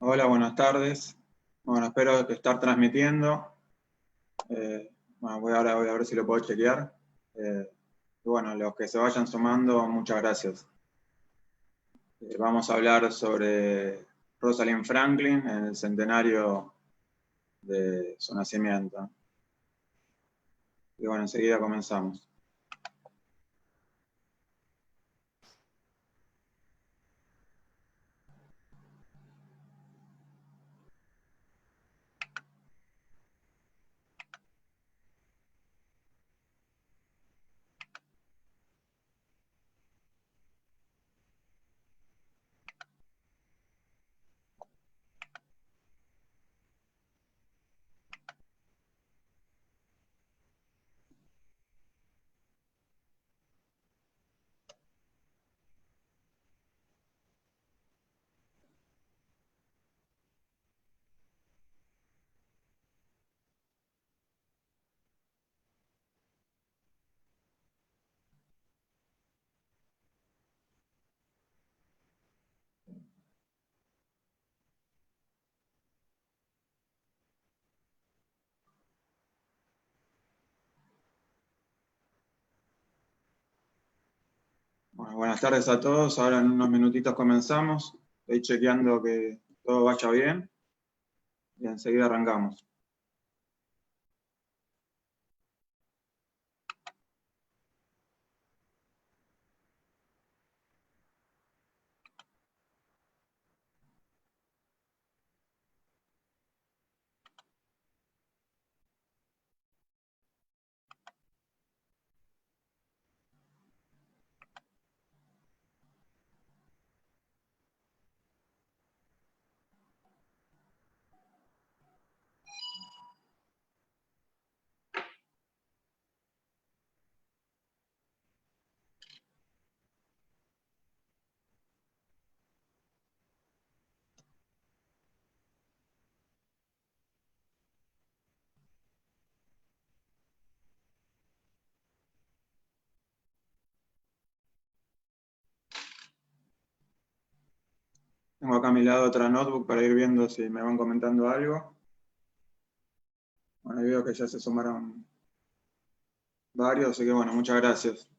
Hola, buenas tardes. Bueno, espero que estar transmitiendo. Bueno, ahora voy a ver si lo puedo chequear. Y bueno, los que se vayan sumando, muchas gracias. Vamos a hablar sobre Rosalind Franklin en el centenario de su nacimiento. Y bueno, enseguida comenzamos. Bueno, buenas tardes a todos. Ahora en unos minutitos comenzamos. Estoy chequeando que todo vaya bien y enseguida arrancamos. Tengo acá a mi lado otra notebook para ir viendo si me van comentando algo. Bueno, ahí veo que ya se sumaron varios, así que bueno, muchas gracias.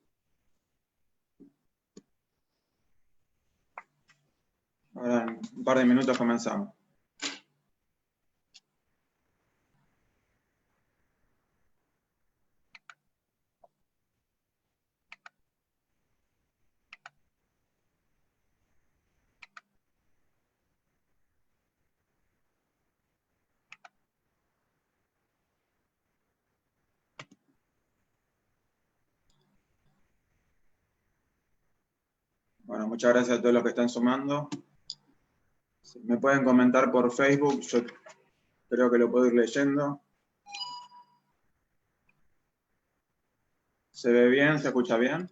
Ahora en un par de minutos comenzamos. Bueno, muchas gracias a todos los que están sumando. Si me pueden comentar por Facebook, yo creo que lo puedo ir leyendo. ¿Se ve bien? ¿Se escucha bien?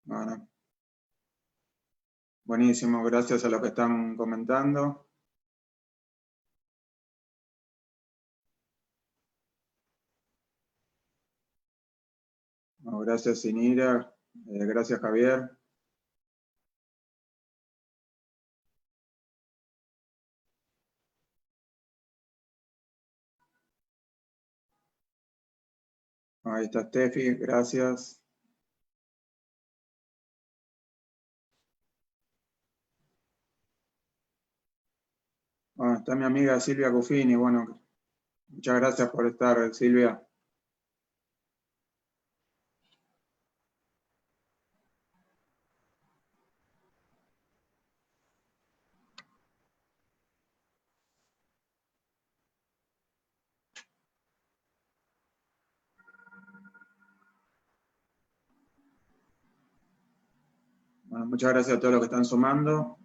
Bueno, buenísimo, gracias a los que están comentando. Bueno, gracias, Sinira. Gracias, Javier. Ahí está Steffi, gracias. Bueno, está mi amiga Silvia Cuffini. Bueno, muchas gracias por estar, Silvia. Bueno, muchas gracias a todos los que están sumando.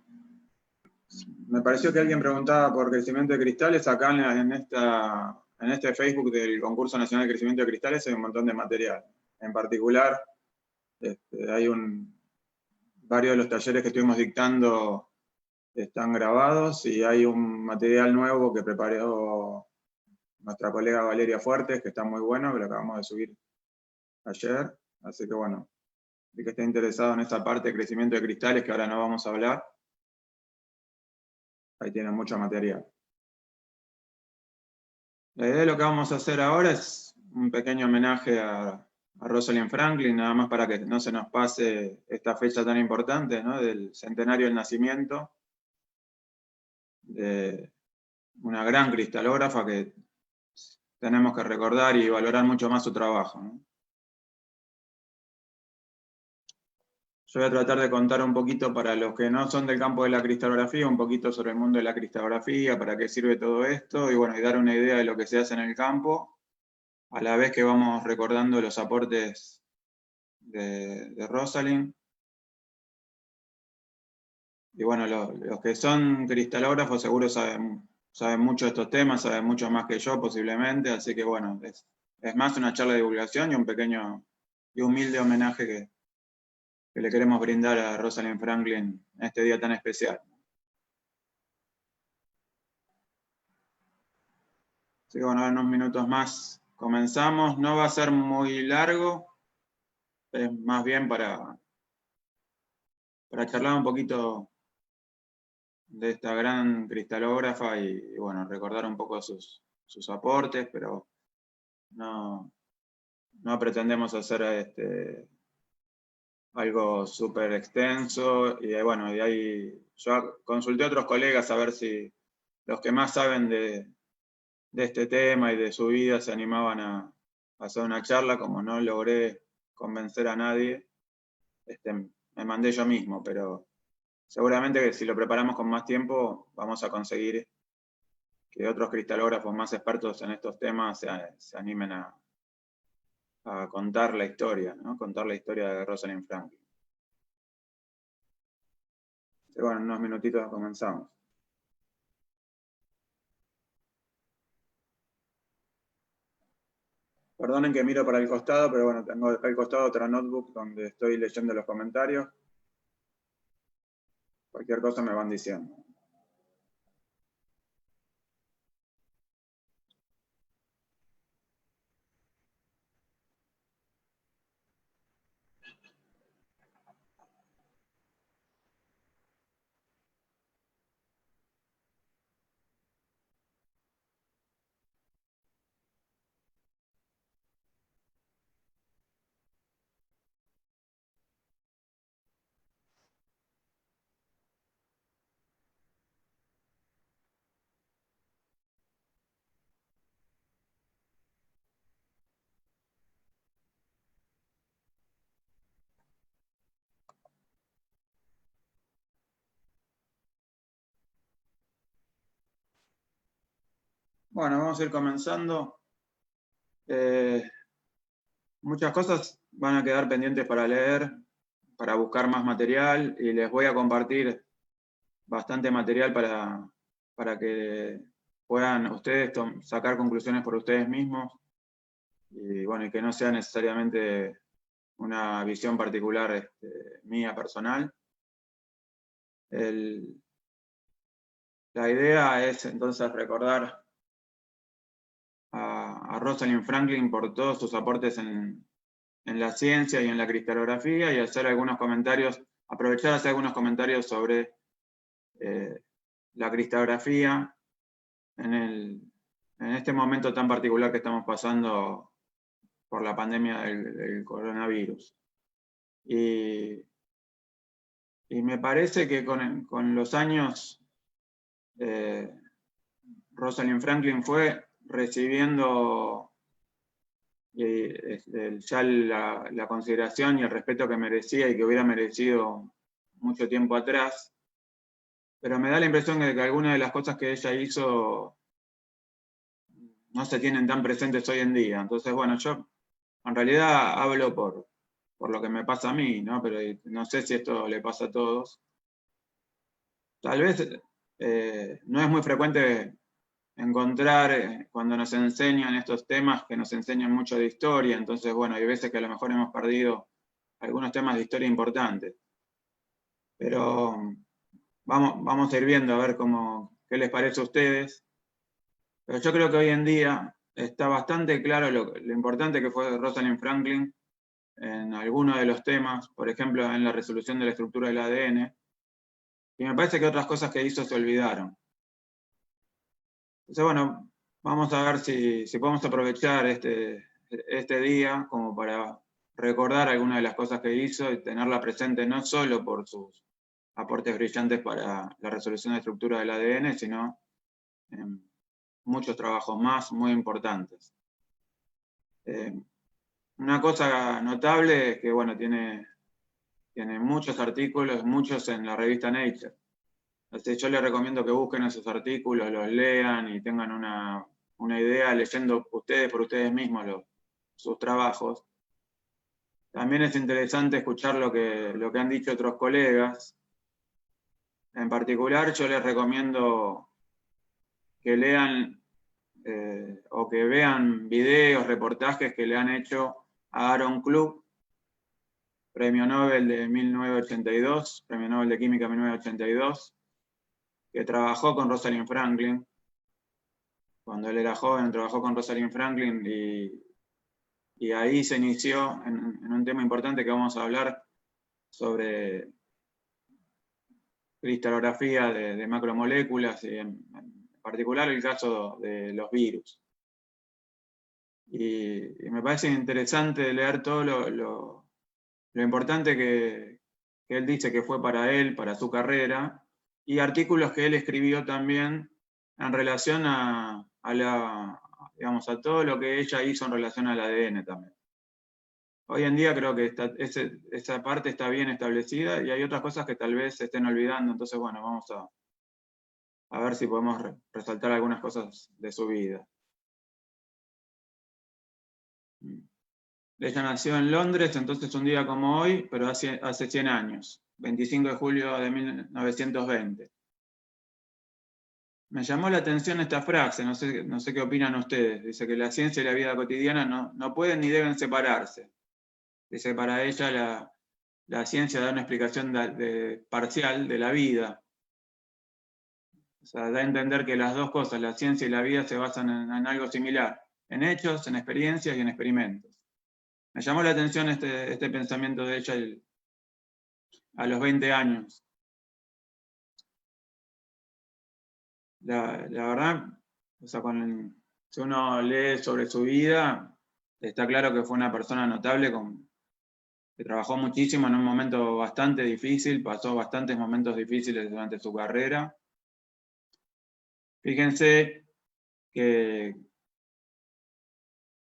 Me pareció que alguien preguntaba por crecimiento de cristales. Acá en este Facebook del Concurso Nacional de Crecimiento de Cristales hay un montón de material. En particular, hay varios de los talleres que estuvimos dictando están grabados y hay un material nuevo que preparó nuestra colega Valeria Fuertes, que está muy bueno, que lo acabamos de subir ayer. Así que bueno, el que esté interesado en esta parte de crecimiento de cristales, que ahora no vamos a hablar, ahí tienen mucho material. La idea de lo que vamos a hacer ahora es un pequeño homenaje a Rosalind Franklin, nada más para que no se nos pase esta fecha tan importante, ¿no? Del centenario del nacimiento de una gran cristalógrafa que tenemos que recordar y valorar mucho más su trabajo, ¿no? Yo voy a tratar de contar un poquito para los que no son del campo de la cristalografía, un poquito sobre el mundo de la cristalografía, para qué sirve todo esto, y bueno, y dar una idea de lo que se hace en el campo, a la vez que vamos recordando los aportes de Rosalind. Y bueno, los que son cristalógrafos seguro saben mucho de estos temas, saben mucho más que yo posiblemente, así que bueno, es más una charla de divulgación y un pequeño y humilde homenaje que le queremos brindar a Rosalind Franklin en este día tan especial. Así que bueno, en unos minutos más comenzamos. No va a ser muy largo, es más bien para charlar un poquito de esta gran cristalógrafa y bueno, recordar un poco sus aportes, pero no pretendemos hacer algo súper extenso. Y bueno, y ahí yo consulté a otros colegas a ver si los que más saben de este tema y de su vida se animaban a hacer una charla. Como no logré convencer a nadie, me mandé yo mismo, pero seguramente que si lo preparamos con más tiempo vamos a conseguir que otros cristalógrafos más expertos en estos temas se animen a contar la historia, ¿no? Contar la historia de Rosalind Franklin. Así, bueno, en unos minutitos comenzamos. Perdonen que miro para el costado, pero bueno, tengo al costado otra notebook donde estoy leyendo los comentarios. Cualquier cosa me van diciendo. Bueno, vamos a ir comenzando. Muchas cosas van a quedar pendientes para leer, para buscar más material, y les voy a compartir bastante material para que puedan ustedes sacar conclusiones por ustedes mismos, y bueno, y que no sea necesariamente una visión particular mía personal. La idea es entonces recordar a Rosalind Franklin por todos sus aportes en la ciencia y en la cristalografía, y hacer algunos comentarios, aprovechar a hacer algunos comentarios sobre la cristalografía en este momento tan particular que estamos pasando por la pandemia del coronavirus. Y me parece que con los años Rosalind Franklin fue recibiendo ya la consideración y el respeto que merecía y que hubiera merecido mucho tiempo atrás, pero me da la impresión de que algunas de las cosas que ella hizo no se tienen tan presentes hoy en día. Entonces, bueno, yo en realidad hablo por lo que me pasa a mí, ¿no? Pero no sé si esto le pasa a todos. Tal vez no es muy frecuente encontrar cuando nos enseñan estos temas que nos enseñan mucho de historia, entonces, bueno, hay veces que a lo mejor hemos perdido algunos temas de historia importantes. Pero vamos a ir viendo a ver qué les parece a ustedes. Pero yo creo que hoy en día está bastante claro lo importante que fue Rosalind Franklin en algunos de los temas, por ejemplo, en la resolución de la estructura del ADN, y me parece que otras cosas que hizo se olvidaron. Entonces, bueno, vamos a ver si podemos aprovechar este día como para recordar algunas de las cosas que hizo y tenerla presente no solo por sus aportes brillantes para la resolución de estructura del ADN, sino en muchos trabajos más muy importantes. Una cosa notable es que, bueno, tiene muchos artículos, muchos en la revista Nature. Así, yo les recomiendo que busquen esos artículos, los lean y tengan una idea leyendo ustedes por ustedes mismos sus trabajos. También es interesante escuchar lo que han dicho otros colegas. En particular, yo les recomiendo que lean o que vean videos, reportajes que le han hecho a Aaron Klug, premio Nobel de 1982, premio Nobel de Química 1982, que trabajó con Rosalind Franklin. Cuando él era joven, trabajó con Rosalind Franklin y ahí se inició en un tema importante que vamos a hablar sobre cristalografía de macromoléculas y en particular el caso de los virus. Y me parece interesante leer todo lo importante que él dice que fue para él, para su carrera, y artículos que él escribió también en relación a todo lo que ella hizo en relación al ADN también. Hoy en día creo que esa parte está bien establecida y hay otras cosas que tal vez se estén olvidando, entonces bueno, vamos a ver si podemos resaltar algunas cosas de su vida. Ella nació en Londres, entonces un día como hoy, pero hace 100 años, 25 de julio de 1920. Me llamó la atención esta frase, no sé qué opinan ustedes. Dice que la ciencia y la vida cotidiana no pueden ni deben separarse. Dice, para ella la ciencia da una explicación parcial de la vida. O sea, da a entender que las dos cosas, la ciencia y la vida, se basan en algo similar, en hechos, en experiencias y en experimentos. Me llamó la atención este pensamiento de ella a los 20 años. La verdad, o sea, si uno lee sobre su vida, está claro que fue una persona notable que trabajó muchísimo en un momento bastante difícil, pasó bastantes momentos difíciles durante su carrera. Fíjense que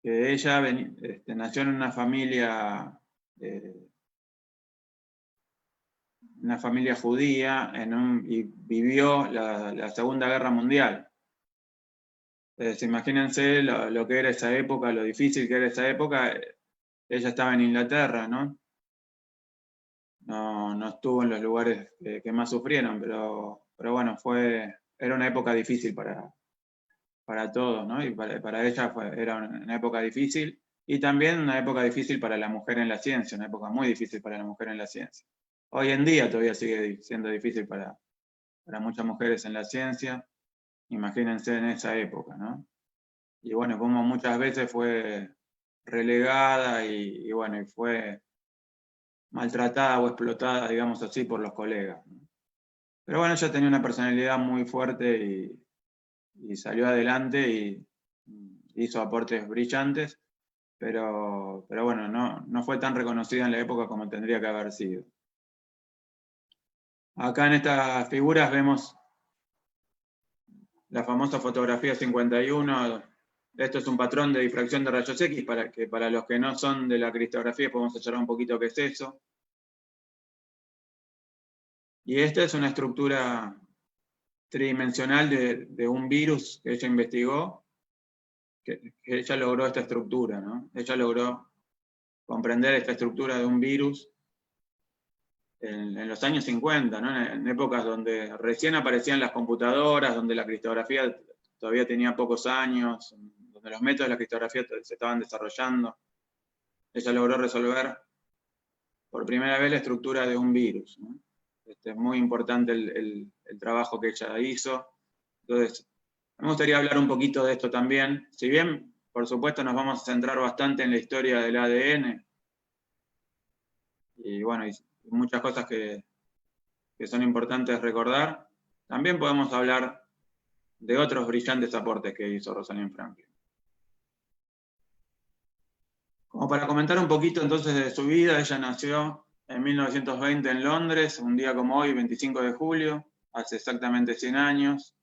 ella nació en una familia judía y vivió la Segunda Guerra Mundial. Imagínense lo que era esa época, lo difícil que era esa época. Ella estaba en Inglaterra, ¿no? No estuvo en los lugares que más sufrieron, pero bueno, era una época difícil para todos, ¿no? Y para ella era una época difícil, y también una época difícil para la mujer en la ciencia, una época muy difícil para la mujer en la ciencia. Hoy en día todavía sigue siendo difícil para muchas mujeres en la ciencia, imagínense en esa época, ¿no? Y bueno, como muchas veces fue relegada y bueno, y fue maltratada o explotada, digamos así, por los colegas, ¿no? Pero bueno, ella tenía una personalidad muy fuerte y salió adelante y hizo aportes brillantes, pero bueno, no fue tan reconocida en la época como tendría que haber sido. Acá en estas figuras vemos la famosa fotografía 51. Esto es un patrón de difracción de rayos X, para los que no son de la cristalografía podemos echar un poquito qué es eso. Y esta es una estructura tridimensional de un virus que ella investigó, que ella logró esta estructura, ¿no? Ella logró comprender esta estructura de un virus en los años 50, ¿no? En épocas donde recién aparecían las computadoras, donde la criptografía todavía tenía pocos años, donde los métodos de la criptografía se estaban desarrollando. Ella logró resolver por primera vez la estructura de un virus, ¿no? Es muy importante el trabajo que ella hizo. Entonces, me gustaría hablar un poquito de esto también. Si bien, por supuesto, nos vamos a centrar bastante en la historia del ADN, y bueno, y muchas cosas que son importantes recordar, también podemos hablar de otros brillantes aportes que hizo Rosalind Franklin. Como para comentar un poquito entonces de su vida, ella nació en 1920 en Londres, un día como hoy, 25 de julio, hace exactamente 100 años.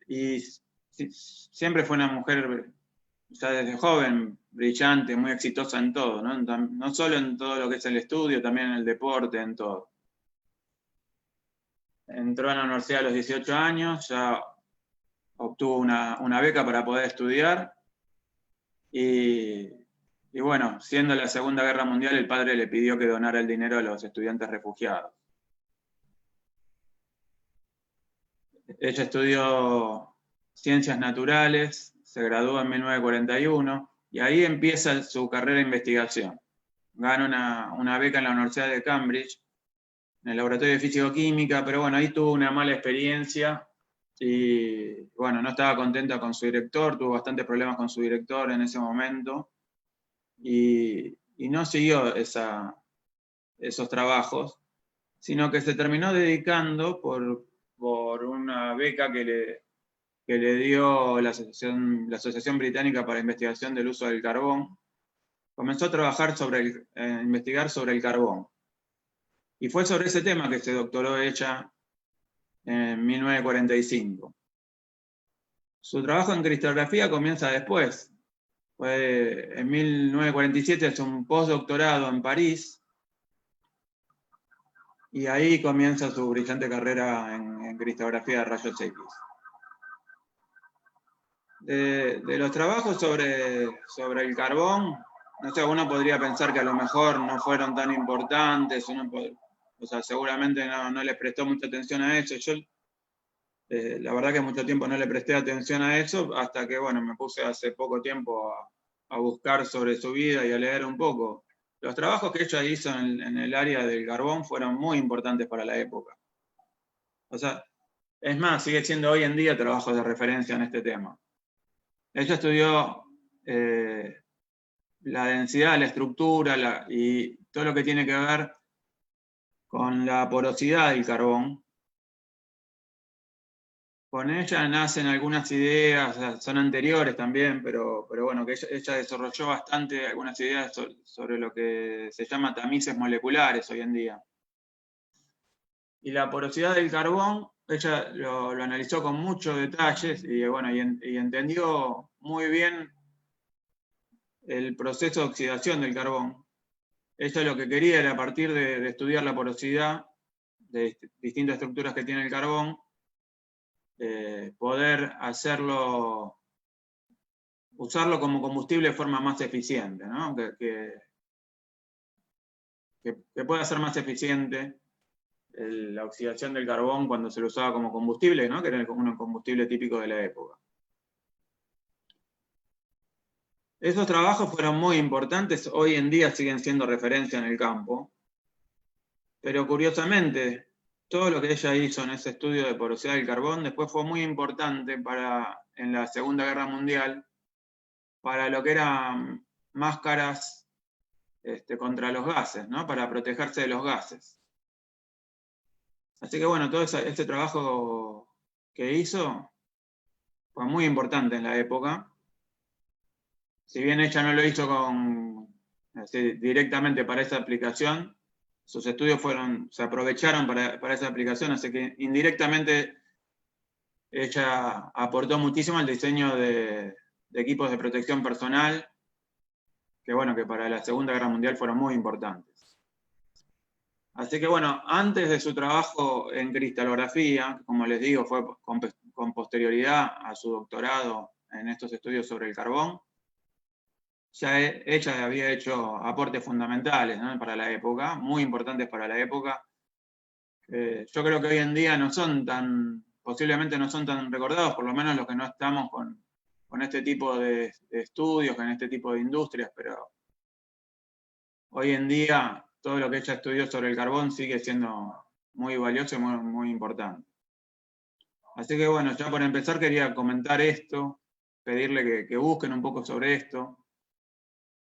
Y siempre fue una mujer, ya desde joven, brillante, muy exitosa en todo, ¿no? No solo en todo lo que es el estudio, también en el deporte, en todo. Entró en la universidad a los 18 años, ya obtuvo una beca para poder estudiar, y bueno, siendo la Segunda Guerra Mundial, el padre le pidió que donara el dinero a los estudiantes refugiados. Ella estudió Ciencias Naturales, se graduó en 1941, y ahí empieza su carrera de investigación. Gana una beca en la Universidad de Cambridge, en el laboratorio de físico-química, pero bueno, ahí tuvo una mala experiencia, y bueno, no estaba contenta con su director, tuvo bastantes problemas con su director en ese momento, y no siguió esos trabajos, sino que se terminó dedicando por una beca que le dio la Asociación Británica para Investigación del Uso del Carbón. Comenzó a trabajar investigar sobre el carbón. Y fue sobre ese tema que se doctoró ella en 1945. Su trabajo en cristalografía comienza después. En 1947 hace un postdoctorado en París, y ahí comienza su brillante carrera en cristalografía de rayos X. De los trabajos sobre el carbón, no sé, uno podría pensar que a lo mejor no fueron tan importantes, o sea, seguramente no les prestó mucha atención a eso. Yo, la verdad que mucho tiempo no le presté atención a eso, hasta que, bueno, me puse hace poco tiempo a buscar sobre su vida y a leer un poco. Los trabajos que ella hizo en el área del carbón fueron muy importantes para la época. O sea, es más, sigue siendo hoy en día trabajos de referencia en este tema. Ella estudió la densidad, la estructura y todo lo que tiene que ver con la porosidad del carbón. Con ella nacen algunas ideas, o sea, son anteriores también, pero bueno, que ella desarrolló bastante algunas ideas sobre lo que se llama tamices moleculares hoy en día. Y la porosidad del carbón, ella lo analizó con muchos detalles, y bueno, y entendió muy bien el proceso de oxidación del carbón. Ella lo que quería era, a partir de estudiar la porosidad de distintas estructuras que tiene el carbón, poder usarlo como combustible de forma más eficiente, ¿no? que pueda ser más eficiente la oxidación del carbón cuando se lo usaba como combustible, ¿no? Que era un combustible típico de la época. Esos trabajos fueron muy importantes, hoy en día siguen siendo referencia en el campo, pero curiosamente, todo lo que ella hizo en ese estudio de porosidad del carbón después fue muy importante en la Segunda Guerra Mundial, para lo que eran máscaras contra los gases, ¿no? Para protegerse de los gases. Así que bueno, todo ese trabajo que hizo fue muy importante en la época. Si bien ella no lo hizo directamente para esa aplicación, sus estudios se aprovecharon para esa aplicación, así que indirectamente ella aportó muchísimo al diseño de equipos de protección personal, que bueno, que para la Segunda Guerra Mundial fueron muy importantes. Así que bueno, antes de su trabajo en cristalografía, como les digo, fue con posterioridad a su doctorado en estos estudios sobre el carbón, ya ella había hecho aportes fundamentales, ¿no?, para la época, muy importantes para la época. Yo creo que hoy en día posiblemente no son tan recordados, por lo menos los que no estamos con este tipo de estudios, con este tipo de industrias, pero hoy en día todo lo que ella estudió sobre el carbón sigue siendo muy valioso y muy importante. Así que bueno, ya por empezar quería comentar esto, pedirle que busquen un poco sobre esto.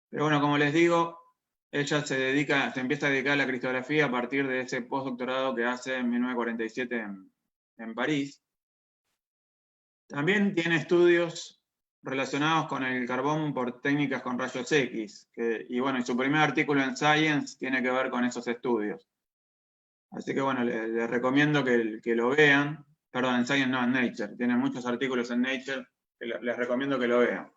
Pero bueno, como les digo, ella se empieza a dedicar a la cristografía a partir de ese postdoctorado que hace en 1947 en París. También tiene estudios relacionados con el carbón por técnicas con rayos X, y bueno, su primer artículo en Science tiene que ver con esos estudios. Así que bueno, les recomiendo que lo vean. Perdón, en Science no, en Nature. Tiene muchos artículos en Nature que les recomiendo que lo vean.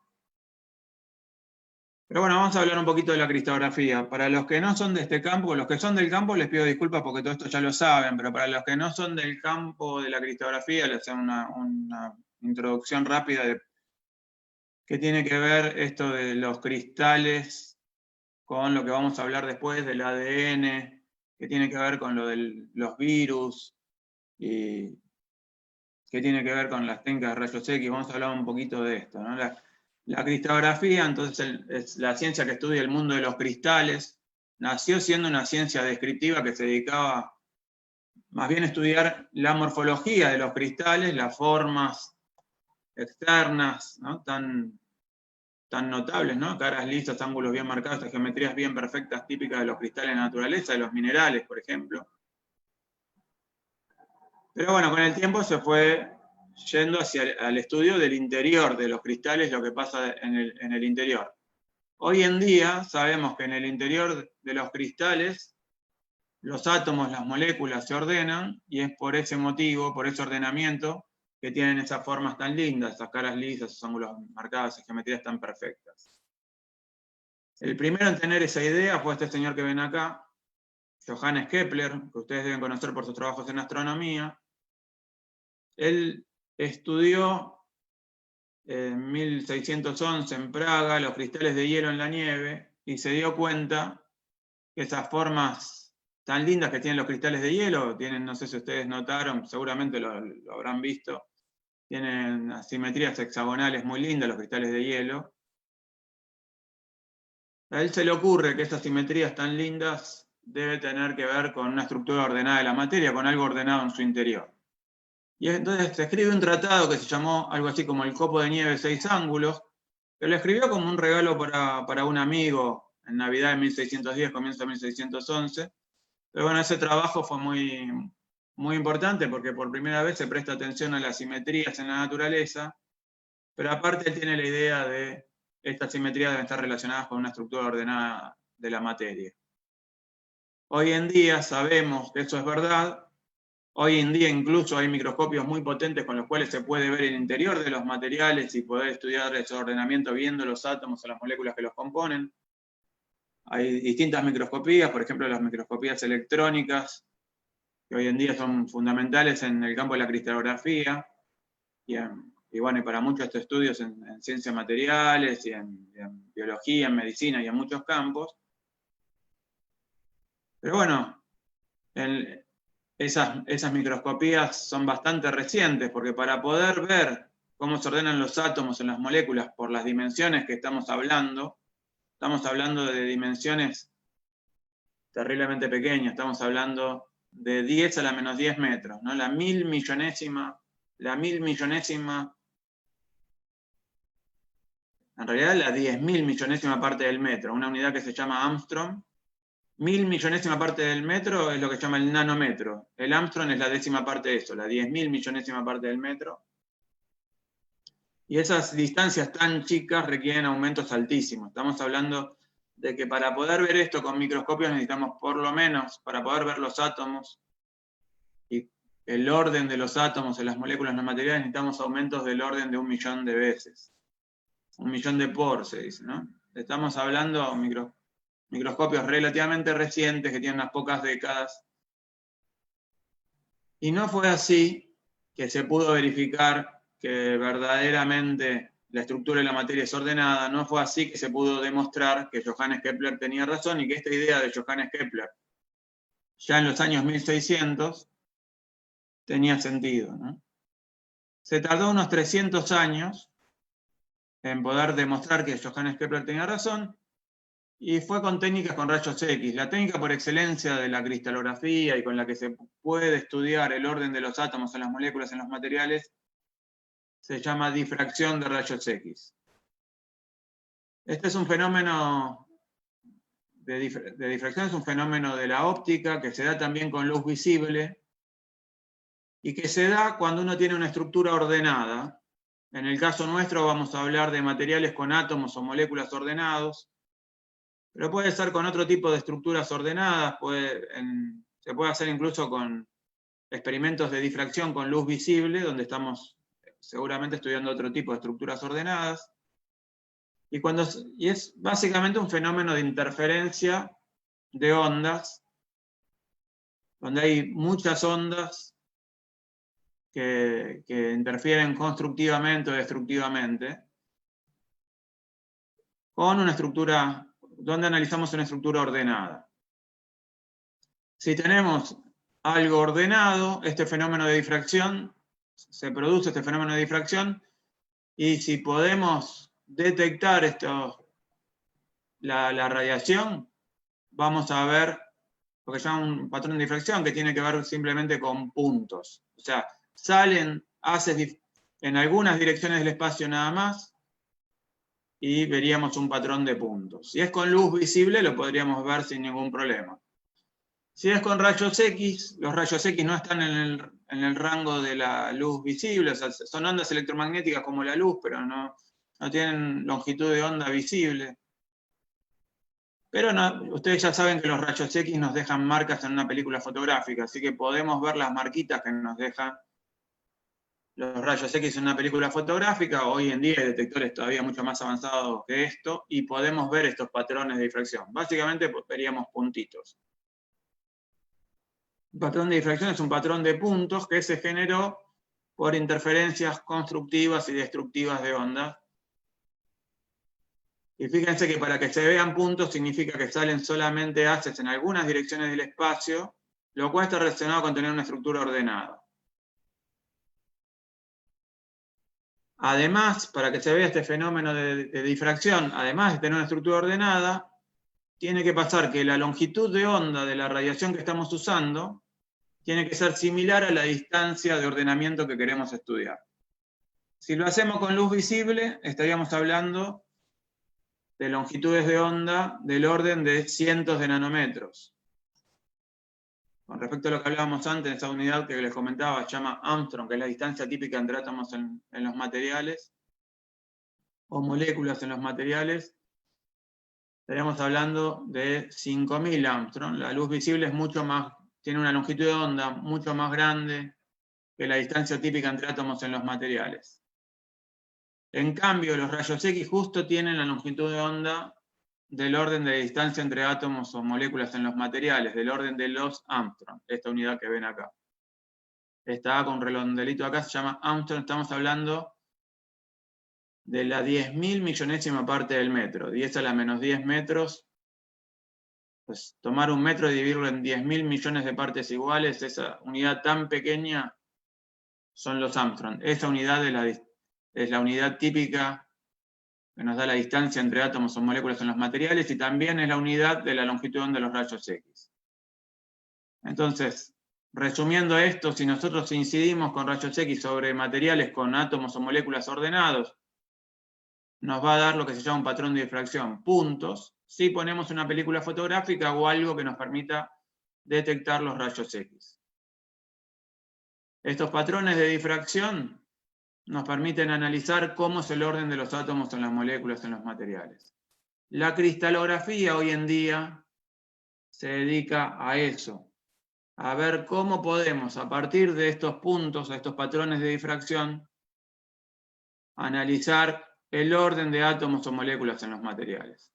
Pero bueno, vamos a hablar un poquito de la cristalografía. Para los que no son de este campo, los que son del campo les pido disculpas porque todo esto ya lo saben, pero para los que no son del campo de la cristalografía les hago una introducción rápida de qué tiene que ver esto de los cristales con lo que vamos a hablar después del ADN, qué tiene que ver con lo de los virus, y qué tiene que ver con las técnicas de rayos X. Vamos a hablar un poquito de esto, ¿no? La cristalografía, entonces, es la ciencia que estudia el mundo de los cristales. Nació siendo una ciencia descriptiva que se dedicaba más bien a estudiar la morfología de los cristales, las formas externas, ¿no?, tan notables, ¿no?, caras lisas, ángulos bien marcados, estas geometrías bien perfectas típicas de los cristales de la naturaleza, de los minerales, por ejemplo. Pero bueno, con el tiempo se fue yendo hacia el estudio del interior de los cristales, lo que pasa en el interior. Hoy en día sabemos que en el interior de los cristales los átomos, las moléculas se ordenan, y es por ese motivo, por ese ordenamiento, que tienen esas formas tan lindas, esas caras lisas, esos ángulos marcados, esas geometrías tan perfectas. El primero en tener esa idea fue este señor que ven acá, Johannes Kepler, que ustedes deben conocer por sus trabajos en astronomía. Él estudió en 1611 en Praga los cristales de hielo en la nieve y se dio cuenta que esas formas tan lindas que tienen los cristales de hielo, tienen, no sé si ustedes notaron, seguramente lo habrán visto, tienen asimetrías hexagonales muy lindas los cristales de hielo. A él se le ocurre que estas simetrías tan lindas debe tener que ver con una estructura ordenada de la materia, con algo ordenado en su interior. Y entonces se escribe un tratado que se llamó algo así como El copo de nieve 6 ángulos, que lo escribió como un regalo para un amigo en Navidad de 1610, comienzo de 1611. Pero bueno, ese trabajo fue muy importante porque por primera vez se presta atención a las simetrías en la naturaleza, pero aparte él tiene la idea de estas simetrías deben estar relacionadas con una estructura ordenada de la materia. Hoy en día sabemos que eso es verdad. Hoy en día incluso hay microscopios muy potentes con los cuales se puede ver el interior de los materiales y poder estudiar ese ordenamiento viendo los átomos o las moléculas que los componen. Hay distintas microscopías, por ejemplo las microscopías electrónicas, que hoy en día son fundamentales en el campo de la cristalografía, y bueno, y para muchos estudios en ciencias materiales, y en biología, en medicina y en muchos campos. Pero bueno, esas microscopías son bastante recientes, porque para poder ver cómo se ordenan los átomos en las moléculas por las dimensiones que estamos hablando de dimensiones terriblemente pequeñas, estamos hablando de 10 a la menos 10 metros, ¿no? La mil millonésima, en realidad la 10.000 millonésima parte del metro, una unidad que se llama Armstrong. 1.000 millonésima parte del metro es lo que se llama el nanómetro. El Armstrong es la décima parte de eso, la 10.000 millonésima parte del metro. Y esas distancias tan chicas requieren aumentos altísimos. Estamos hablando de que para poder ver esto con microscopios necesitamos, por lo menos, para poder ver los átomos y el orden de los átomos en las moléculas no materiales, necesitamos aumentos del orden de 1.000.000 de veces. 1.000.000 de por, se dice, ¿no? Estamos hablando de microscopios relativamente recientes que tienen unas pocas décadas. Y no fue así que se pudo verificar que verdaderamente la estructura de la materia es ordenada, no fue así que se pudo demostrar que Johannes Kepler tenía razón y que esta idea de Johannes Kepler, ya en los años 1600, tenía sentido, ¿no? Se tardó unos 300 años en poder demostrar que Johannes Kepler tenía razón, y fue con técnicas con rayos X. La técnica por excelencia de la cristalografía y con la que se puede estudiar el orden de los átomos en las moléculas, en los materiales, se llama difracción de rayos X. Este es un fenómeno de difracción, es un fenómeno de la óptica que se da también con luz visible y que se da cuando uno tiene una estructura ordenada. En el caso nuestro vamos a hablar de materiales con átomos o moléculas ordenados, pero puede ser con otro tipo de estructuras ordenadas, se puede hacer incluso con experimentos de difracción con luz visible, donde estamos seguramente estudiando otro tipo de estructuras ordenadas. Y es básicamente un fenómeno de interferencia de ondas, donde hay muchas ondas que interfieren constructivamente o destructivamente, con una estructura, donde analizamos una estructura ordenada. Si tenemos algo ordenado, este fenómeno de difracción, se produce este fenómeno de difracción, y si podemos detectar la radiación, vamos a ver lo que se llama un patrón de difracción, que tiene que ver simplemente con puntos. O sea, salen haces en algunas direcciones del espacio nada más, y veríamos un patrón de puntos. Si es con luz visible, lo podríamos ver sin ningún problema. Si es con rayos X, los rayos X no están en el rango de la luz visible, o sea, son ondas electromagnéticas como la luz, pero no tienen longitud de onda visible. Pero no, ustedes ya saben que los rayos X nos dejan marcas en una película fotográfica, así que podemos ver las marquitas que nos dejan los rayos X en una película fotográfica. Hoy en día hay detectores todavía mucho más avanzados que esto, y podemos ver estos patrones de difracción. Básicamente veríamos puntitos. Un patrón de difracción es un patrón de puntos que se generó por interferencias constructivas y destructivas de ondas. Y fíjense que para que se vean puntos significa que salen solamente haces en algunas direcciones del espacio, lo cual está relacionado con tener una estructura ordenada. Además, para que se vea este fenómeno de difracción, además de tener una estructura ordenada, tiene que pasar que la longitud de onda de la radiación que estamos usando tiene que ser similar a la distancia de ordenamiento que queremos estudiar. Si lo hacemos con luz visible, estaríamos hablando de longitudes de onda del orden de cientos de nanómetros. Con respecto a lo que hablábamos antes, esa unidad que les comentaba se llama Armstrong, que es la distancia típica entre átomos en los materiales, o moléculas en los materiales, estaríamos hablando de 5000 Armstrong. La luz visible es mucho más, tiene una longitud de onda mucho más grande que la distancia típica entre átomos en los materiales. En cambio, los rayos X justo tienen la longitud de onda del orden de distancia entre átomos o moléculas en los materiales, del orden de los Armstrong, esta unidad que ven acá. Esta A con redondelito acá se llama Armstrong, estamos hablando de la 10.000 millonésima parte del metro. 10 a la menos 10 metros, pues tomar un metro y dividirlo en 10.000 millones de partes iguales, esa unidad tan pequeña son los Armstrong. Esa unidad es la unidad típica que nos da la distancia entre átomos o moléculas en los materiales, y también es la unidad de la longitud de onda de los rayos X. Entonces, resumiendo esto, si nosotros incidimos con rayos X sobre materiales con átomos o moléculas ordenados, nos va a dar lo que se llama un patrón de difracción, puntos, si ponemos una película fotográfica o algo que nos permita detectar los rayos X. Estos patrones de difracción nos permiten analizar cómo es el orden de los átomos en las moléculas en los materiales. La cristalografía hoy en día se dedica a eso, a ver cómo podemos, a partir de estos puntos, a estos patrones de difracción, analizar el orden de átomos o moléculas en los materiales.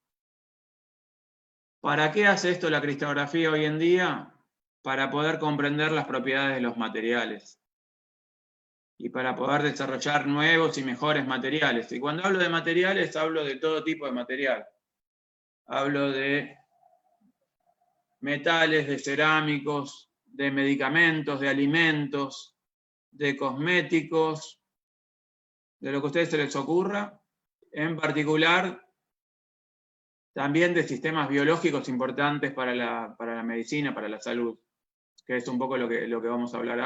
¿Para qué hace esto la cristalografía hoy en día? Para poder comprender las propiedades de los materiales. y para poder desarrollar nuevos y mejores materiales. Y cuando hablo de materiales, hablo de todo tipo de material. Hablo de metales, de cerámicos, de medicamentos, de alimentos, de cosméticos, de lo que a ustedes se les ocurra. En particular, también de sistemas biológicos importantes para la medicina, para la salud, que es un poco lo que vamos a hablar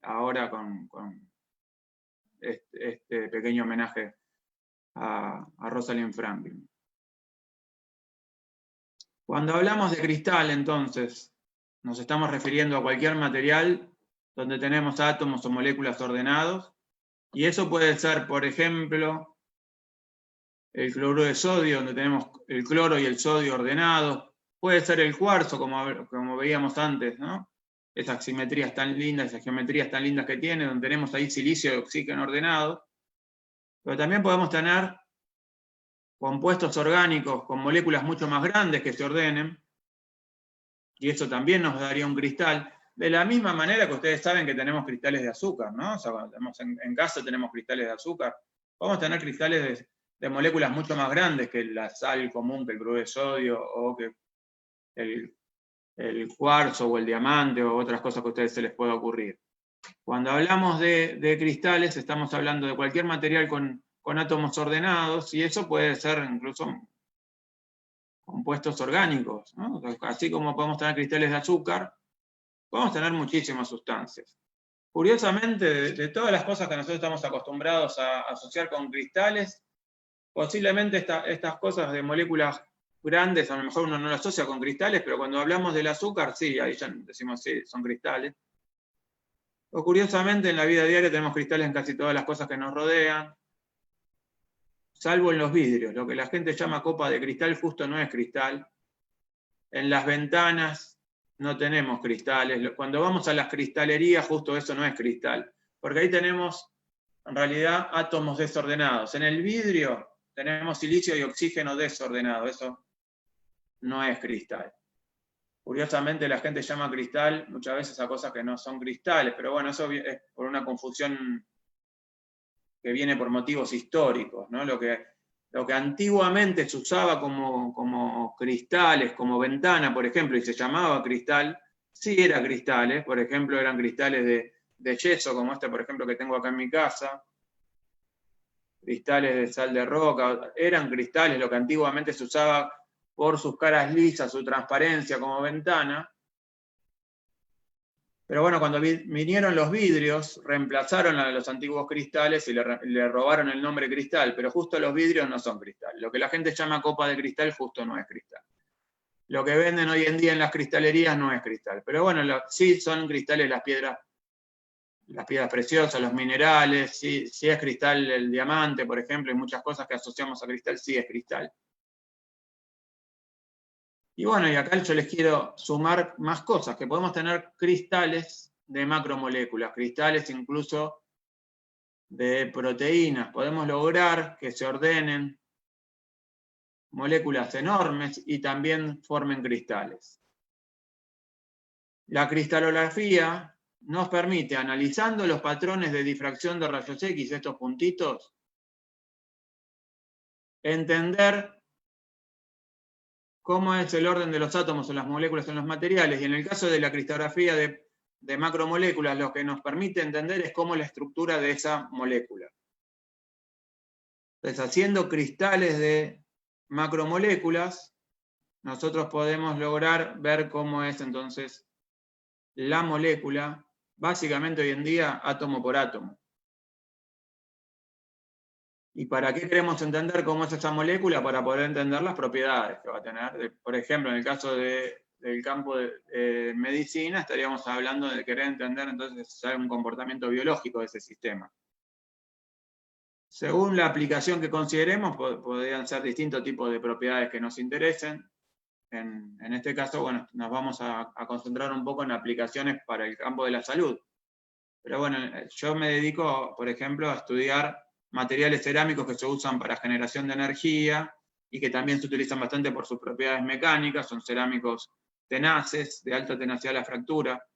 ahora con este pequeño homenaje a Rosalind Franklin. Cuando hablamos de cristal, entonces, nos estamos refiriendo a cualquier material donde tenemos átomos o moléculas ordenados, y eso puede ser, por ejemplo, el cloruro de sodio, donde tenemos el cloro y el sodio ordenados. Puede ser el cuarzo, como veíamos antes, ¿no? Esas simetrías tan lindas, esas geometrías tan lindas que tiene, donde tenemos ahí silicio y oxígeno ordenados. Pero también podemos tener compuestos orgánicos con moléculas mucho más grandes que se ordenen, y eso también nos daría un cristal. De la misma manera que ustedes saben que tenemos cristales de azúcar, ¿no? O sea, cuando tenemos en casa tenemos cristales de azúcar. Podemos tener cristales de moléculas mucho más grandes que la sal común, que el cloruro de sodio, o que el cuarzo o el diamante, o otras cosas que a ustedes se les pueda ocurrir. Cuando hablamos de cristales, estamos hablando de cualquier material con átomos ordenados, y eso puede ser incluso compuestos orgánicos, ¿no? Así como podemos tener cristales de azúcar, podemos tener muchísimas sustancias. Curiosamente, de todas las cosas que nosotros estamos acostumbrados a asociar con cristales, posiblemente estas cosas de moléculas grandes, a lo mejor uno no las asocia con cristales, pero cuando hablamos del azúcar, sí, ahí ya decimos sí, son cristales. O curiosamente, en la vida diaria tenemos cristales en casi todas las cosas que nos rodean, salvo en los vidrios. Lo que la gente llama copa de cristal justo no es cristal. En las ventanas no tenemos cristales. Cuando vamos a las cristalerías, justo eso no es cristal, porque ahí tenemos, en realidad, átomos desordenados. En el vidrio tenemos silicio y oxígeno desordenado. Eso no es cristal. Curiosamente, la gente llama cristal muchas veces a cosas que no son cristales, pero bueno, eso es por una confusión que viene por motivos históricos, ¿no? Lo que antiguamente se usaba como cristales, como ventana, por ejemplo, y se llamaba cristal, sí era cristales, por ejemplo, eran cristales de yeso, como este, por ejemplo, que tengo acá en mi casa, cristales de sal de roca, eran cristales, lo que antiguamente se usaba por sus caras lisas, su transparencia como ventana. Pero bueno, cuando vinieron los vidrios, reemplazaron a los antiguos cristales y le robaron el nombre cristal, pero justo los vidrios no son cristal. Lo que la gente llama copa de cristal justo no es cristal. Lo que venden hoy en día en las cristalerías no es cristal. Pero bueno, sí son cristales las piedras preciosas, los minerales, sí es cristal el diamante, por ejemplo, y muchas cosas que asociamos a cristal sí es cristal. Y bueno, y acá yo les quiero sumar más cosas, que podemos tener cristales de macromoléculas, cristales incluso de proteínas. Podemos lograr que se ordenen moléculas enormes y también formen cristales. La cristalografía nos permite, analizando los patrones de difracción de rayos X, estos puntitos, entender cómo es el orden de los átomos en las moléculas en los materiales, y en el caso de la cristalografía de macromoléculas, lo que nos permite entender es cómo es la estructura de esa molécula. Entonces, haciendo cristales de macromoléculas, nosotros podemos lograr ver cómo es entonces la molécula, básicamente hoy en día átomo por átomo. ¿Y para qué queremos entender cómo es esa molécula? Para poder entender las propiedades que va a tener. Por ejemplo, en el caso del campo de medicina, estaríamos hablando de querer entender entonces un comportamiento biológico de ese sistema. Según la aplicación que consideremos, podrían ser distintos tipos de propiedades que nos interesen. En este caso, bueno, nos vamos a concentrar un poco en aplicaciones para el campo de la salud. Pero bueno, yo me dedico, por ejemplo, a estudiar materiales cerámicos que se usan para generación de energía y que también se utilizan bastante por sus propiedades mecánicas. Son cerámicos tenaces, de alta tenacidad a la fractura.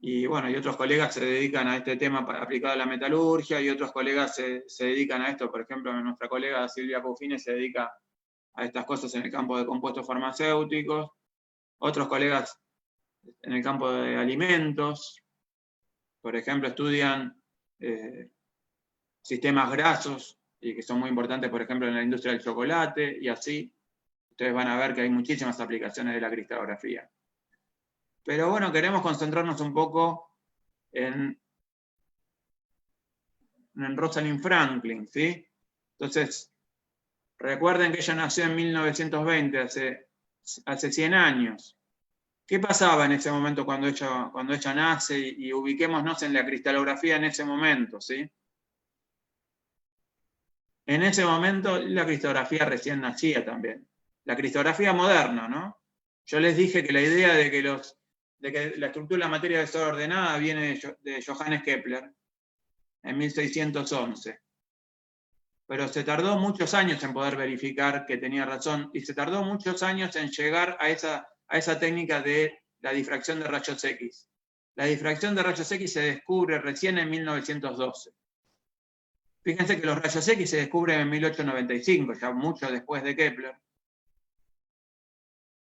Y bueno, y otros colegas se dedican a este tema aplicado a la metalurgia, y otros colegas se dedican a esto. Por ejemplo, nuestra colega Silvia Pufine se dedica a estas cosas en el campo de compuestos farmacéuticos, otros colegas en el campo de alimentos, por ejemplo, estudian sistemas grasos, y que son muy importantes, por ejemplo, en la industria del chocolate, y así. Ustedes van a ver que hay muchísimas aplicaciones de la cristalografía. Pero bueno, queremos concentrarnos un poco en Rosalind Franklin, ¿sí? Entonces, recuerden que ella nació en 1920, hace 100 años. ¿Qué pasaba en ese momento cuando ella nace? Y ubiquémonos en la cristalografía en ese momento, ¿sí? En ese momento la cristalografía recién nacía también. La cristalografía moderna, ¿no? Yo les dije que la idea de que la estructura de la materia desordenada viene de Johannes Kepler en 1611. Pero se tardó muchos años en poder verificar que tenía razón, y se tardó muchos años en llegar a esa técnica de la difracción de rayos X. La difracción de rayos X se descubre recién en 1912. Fíjense que los rayos X se descubren en 1895, ya mucho después de Kepler.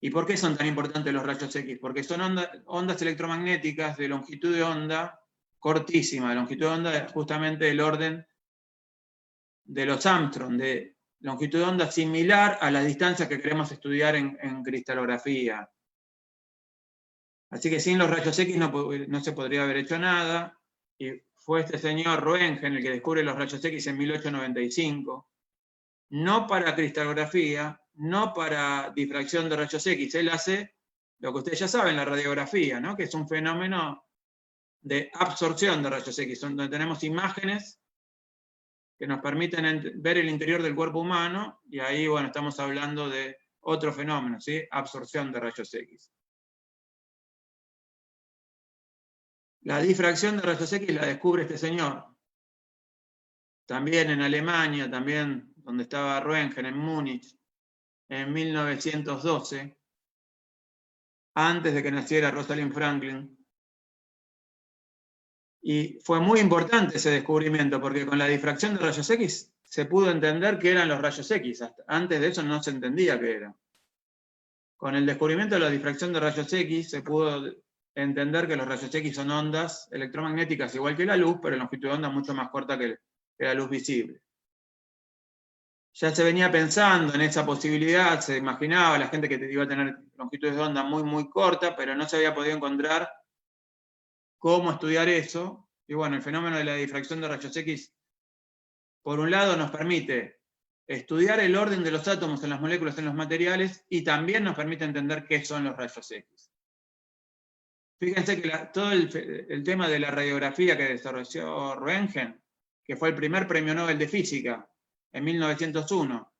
¿Y por qué son tan importantes los rayos X? Porque son ondas electromagnéticas de longitud de onda cortísima. De longitud de onda es justamente el orden de los Armstrong, de longitud de onda similar a las distancias que queremos estudiar en cristalografía. Así que sin los rayos X no se podría haber hecho nada. Y fue este señor Röntgen el que descubre los rayos X en 1895. No para cristalografía, no para difracción de rayos X. Él hace lo que ustedes ya saben, la radiografía, ¿no? Que es un fenómeno de absorción de rayos X, donde tenemos imágenes que nos permiten ver el interior del cuerpo humano, y ahí, bueno, estamos hablando de otro fenómeno, ¿sí? Absorción de rayos X. La difracción de rayos X la descubre este señor. También en Alemania, también donde estaba Röntgen, en Múnich, en 1912, antes de que naciera Rosalind Franklin. Y fue muy importante ese descubrimiento, porque con la difracción de rayos X se pudo entender qué eran los rayos X. Antes de eso no se entendía qué eran. Con el descubrimiento de la difracción de rayos X se pudo entender que los rayos X son ondas electromagnéticas igual que la luz, pero en longitud de onda mucho más corta que la luz visible. Ya se venía pensando en esa posibilidad, se imaginaba la gente que iba a tener longitudes de onda muy, muy corta, pero no se había podido encontrar cómo estudiar eso. Y bueno, el fenómeno de la difracción de rayos X, por un lado, nos permite estudiar el orden de los átomos en las moléculas, en los materiales, y también nos permite entender qué son los rayos X. Fíjense que todo el tema de la radiografía que desarrolló Röntgen, que fue el primer premio Nobel de Física en 1901,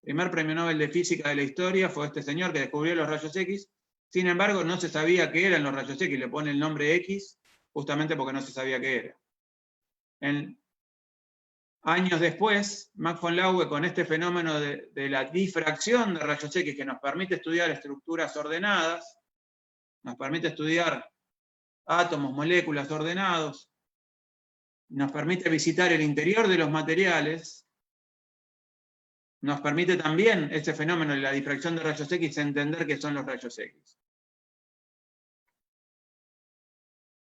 primer premio Nobel de Física de la historia, fue este señor que descubrió los rayos X. Sin embargo, no se sabía qué eran los rayos X, le pone el nombre X justamente porque no se sabía qué era. Años después, Max von Laue, con este fenómeno de la difracción de rayos X, que nos permite estudiar estructuras ordenadas, nos permite estudiar átomos, moléculas ordenados, nos permite visitar el interior de los materiales, nos permite también ese fenómeno de la difracción de rayos X entender qué son los rayos X.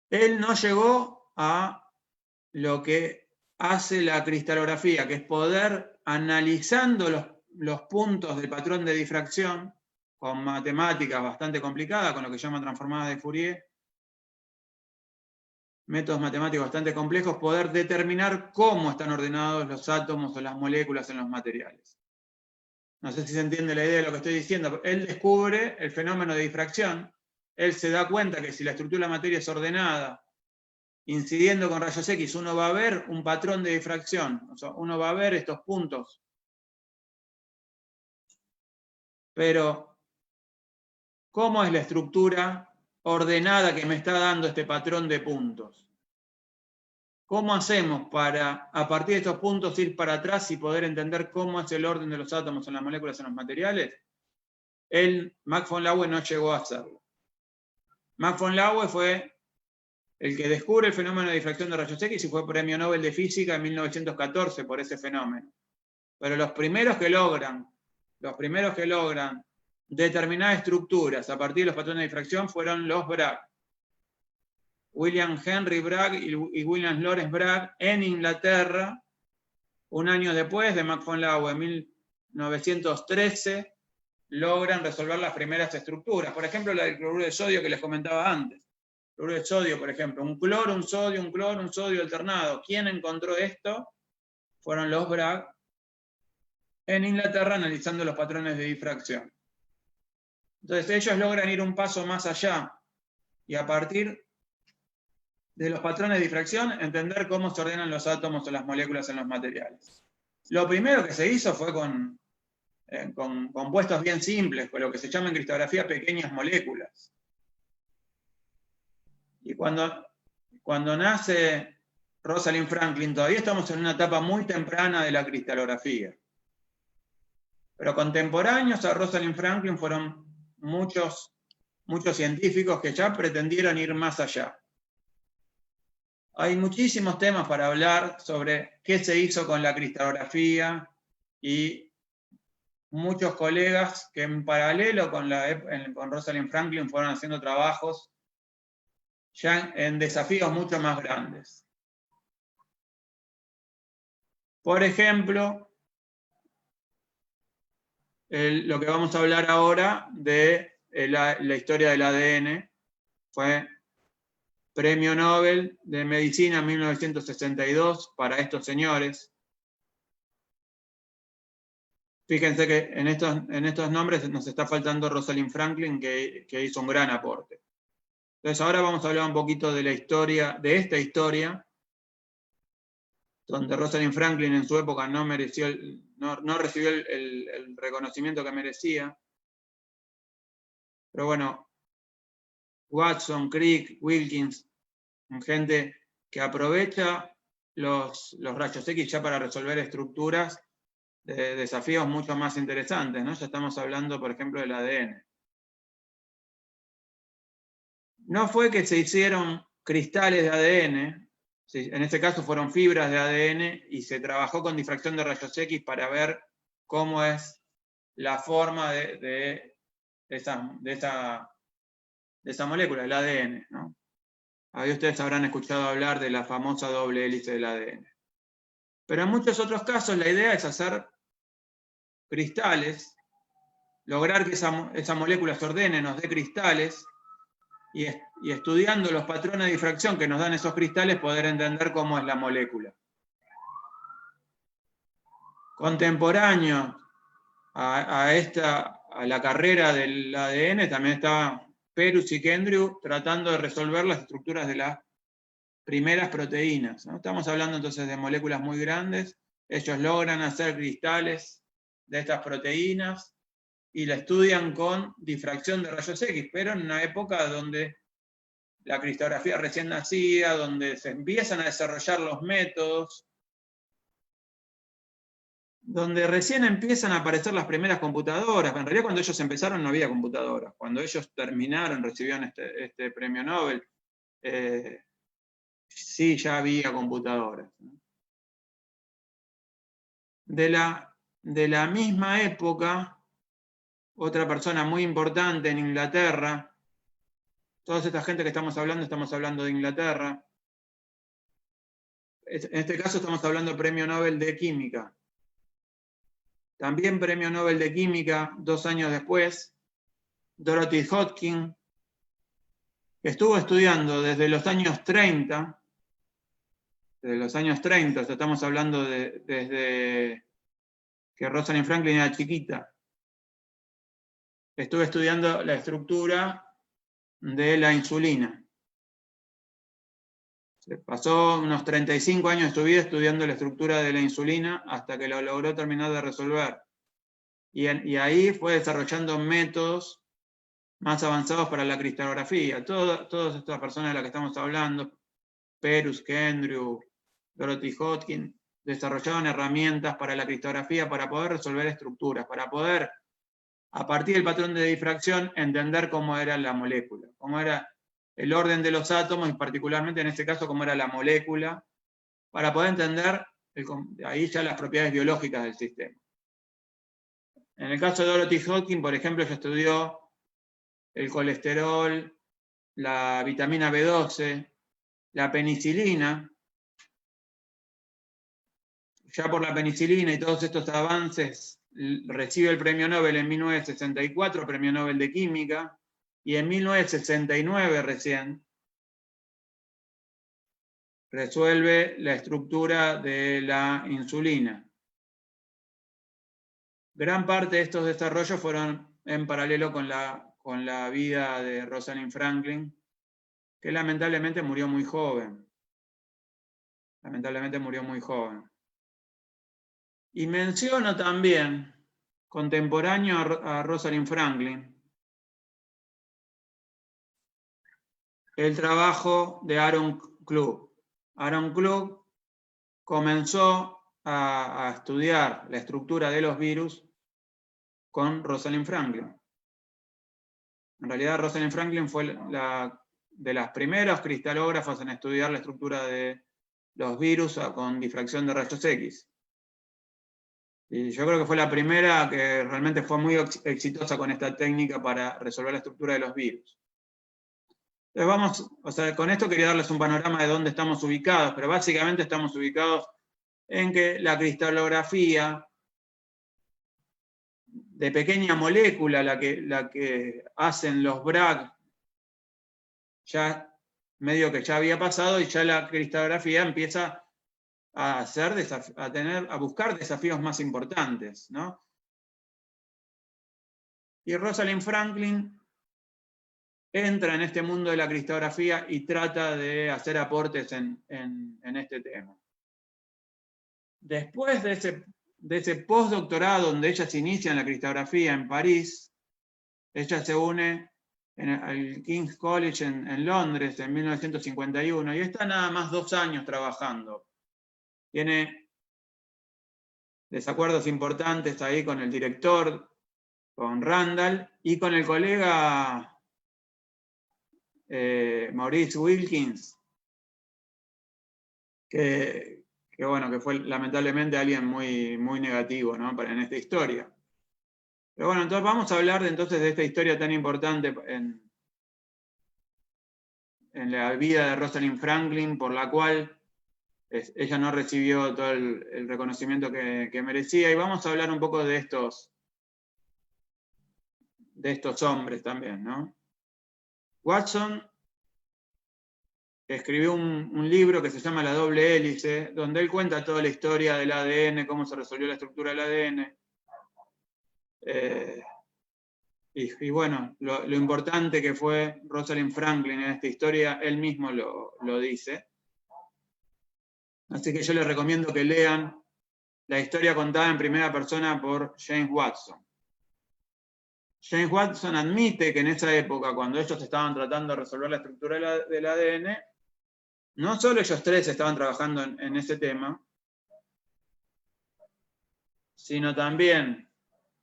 Él no llegó a lo que hace la cristalografía, que es poder, analizando los puntos del patrón de difracción, con matemáticas bastante complicadas, con lo que se llama transformadas de Fourier, métodos matemáticos bastante complejos, poder determinar cómo están ordenados los átomos o las moléculas en los materiales. No sé si se entiende la idea de lo que estoy diciendo. Él descubre el fenómeno de difracción, él se da cuenta que si la estructura de la materia es ordenada, incidiendo con rayos X, uno va a ver un patrón de difracción, o sea, uno va a ver estos puntos. Pero, ¿cómo es la estructura ordenada que me está dando este patrón de puntos? ¿Cómo hacemos para, a partir de estos puntos, ir para atrás y poder entender cómo es el orden de los átomos en las moléculas en los materiales? Max von Laue no llegó a hacerlo. Max von Laue fue el que descubre el fenómeno de difracción de rayos X y fue premio Nobel de Física en 1914 por ese fenómeno. Pero los primeros que logran determinadas estructuras a partir de los patrones de difracción fueron los Bragg. William Henry Bragg y William Lawrence Bragg en Inglaterra, un año después de Max von Laue, en 1913, logran resolver las primeras estructuras. Por ejemplo, la del cloruro de sodio que les comentaba antes. Cloruro de sodio, por ejemplo, un cloro, un sodio alternado. ¿Quién encontró esto? Fueron los Bragg en Inglaterra analizando los patrones de difracción. Entonces ellos logran ir un paso más allá y a partir de los patrones de difracción entender cómo se ordenan los átomos o las moléculas en los materiales. Lo primero que se hizo fue con compuestos bien simples, con lo que se llama en cristalografía pequeñas moléculas. Y cuando nace Rosalind Franklin, todavía estamos en una etapa muy temprana de la cristalografía. Pero contemporáneos a Rosalind Franklin fueron muchos científicos que ya pretendieron ir más allá. Hay muchísimos temas para hablar sobre qué se hizo con la cristalografía y muchos colegas que en paralelo con Rosalind Franklin fueron haciendo trabajos ya en desafíos mucho más grandes. Por ejemplo, lo que vamos a hablar ahora de la historia del ADN fue Premio Nobel de Medicina en 1962 para estos señores. Fíjense que en estos nombres nos está faltando Rosalind Franklin, que hizo un gran aporte. Entonces ahora vamos a hablar un poquito de la historia, de esta historia, donde Rosalind Franklin en su época no recibió el reconocimiento que merecía. Pero bueno, Watson, Crick, Wilkins, gente que aprovecha los rayos X ya para resolver estructuras de desafíos mucho más interesantes, ¿no? Ya estamos hablando, por ejemplo, del ADN. No fue que se hicieron cristales de ADN, en este caso fueron fibras de ADN y se trabajó con difracción de rayos X para ver cómo es la forma de esa molécula, el ADN, ¿no? Ahí ustedes habrán escuchado hablar de la famosa doble hélice del ADN. Pero en muchos otros casos la idea es hacer cristales, lograr que esa molécula se ordene, nos dé cristales, y estudiando los patrones de difracción que nos dan esos cristales, poder entender cómo es la molécula. Contemporáneo a la carrera del ADN también estaba Perus y Kendrew tratando de resolver las estructuras de las primeras proteínas, ¿no? Estamos hablando entonces de moléculas muy grandes. Ellos logran hacer cristales de estas proteínas y la estudian con difracción de rayos X, pero en una época donde la cristalografía recién nacía, donde se empiezan a desarrollar los métodos, donde recién empiezan a aparecer las primeras computadoras. En realidad cuando ellos empezaron no había computadoras. Cuando ellos terminaron, recibieron este premio Nobel, sí ya había computadoras. De la misma época, otra persona muy importante en Inglaterra, toda esta gente que estamos hablando de Inglaterra. En este caso estamos hablando del Premio Nobel de Química. También Premio Nobel de Química, 2 años después, Dorothy Hodgkin, que estuvo estudiando desde los años 30, o sea, estamos hablando desde que Rosalind Franklin era chiquita, estuvo estudiando la estructura de la insulina. Se pasó unos 35 años de su vida estudiando la estructura de la insulina hasta que lo logró terminar de resolver. Y ahí fue desarrollando métodos más avanzados para la cristalografía. Todas estas personas de las que estamos hablando, Perus, Kendrew, Dorothy Hodgkin, desarrollaban herramientas para la cristalografía para poder resolver estructuras, para poder, a partir del patrón de difracción, entender cómo era la molécula, cómo era el orden de los átomos y particularmente en este caso cómo era la molécula, para poder entender ahí ya las propiedades biológicas del sistema. En el caso de Dorothy Hodgkin, por ejemplo, ella estudió el colesterol, la vitamina B12, la penicilina. Ya por la penicilina y todos estos avances recibe el premio Nobel en 1964, premio Nobel de Química, y en 1969 recién resuelve la estructura de la insulina. Gran parte de estos desarrollos fueron en paralelo con la vida de Rosalind Franklin, que lamentablemente murió muy joven. Lamentablemente murió muy joven. Y menciono también, contemporáneo a Rosalind Franklin, el trabajo de Aaron Klug. Aaron Klug comenzó a estudiar la estructura de los virus con Rosalind Franklin. En realidad, Rosalind Franklin fue de las primeros cristalógrafos en estudiar la estructura de los virus con difracción de rayos X. Y yo creo que fue la primera que realmente fue muy exitosa con esta técnica para resolver la estructura de los virus. Entonces con esto quería darles un panorama de dónde estamos ubicados, pero básicamente estamos ubicados en que la cristalografía de pequeña molécula, la que hacen los Bragg, ya medio que ya había pasado y ya la cristalografía empieza a buscar desafíos más importantes, ¿no? Y Rosalind Franklin entra en este mundo de la cristalografía y trata de hacer aportes en este tema. Después de ese postdoctorado donde ella se inicia en la cristalografía en París, ella se une al King's College en Londres en 1951 y está nada más 2 años trabajando. Tiene desacuerdos importantes ahí con el director, con Randall y con el colega Maurice Wilkins, que fue lamentablemente alguien muy, muy negativo, ¿no? en esta historia. Pero bueno, entonces vamos a hablar entonces de esta historia tan importante en la vida de Rosalind Franklin, por la cual ella no recibió todo el reconocimiento que merecía, y vamos a hablar un poco de estos hombres también, ¿no? Watson escribió un libro que se llama La doble hélice, donde él cuenta toda la historia del ADN, cómo se resolvió la estructura del ADN. Y bueno, lo importante que fue Rosalind Franklin en esta historia, él mismo lo dice. Así que yo les recomiendo que lean la historia contada en primera persona por James Watson. James Watson admite que en esa época, cuando ellos estaban tratando de resolver la estructura del ADN, no solo ellos tres estaban trabajando en ese tema, sino también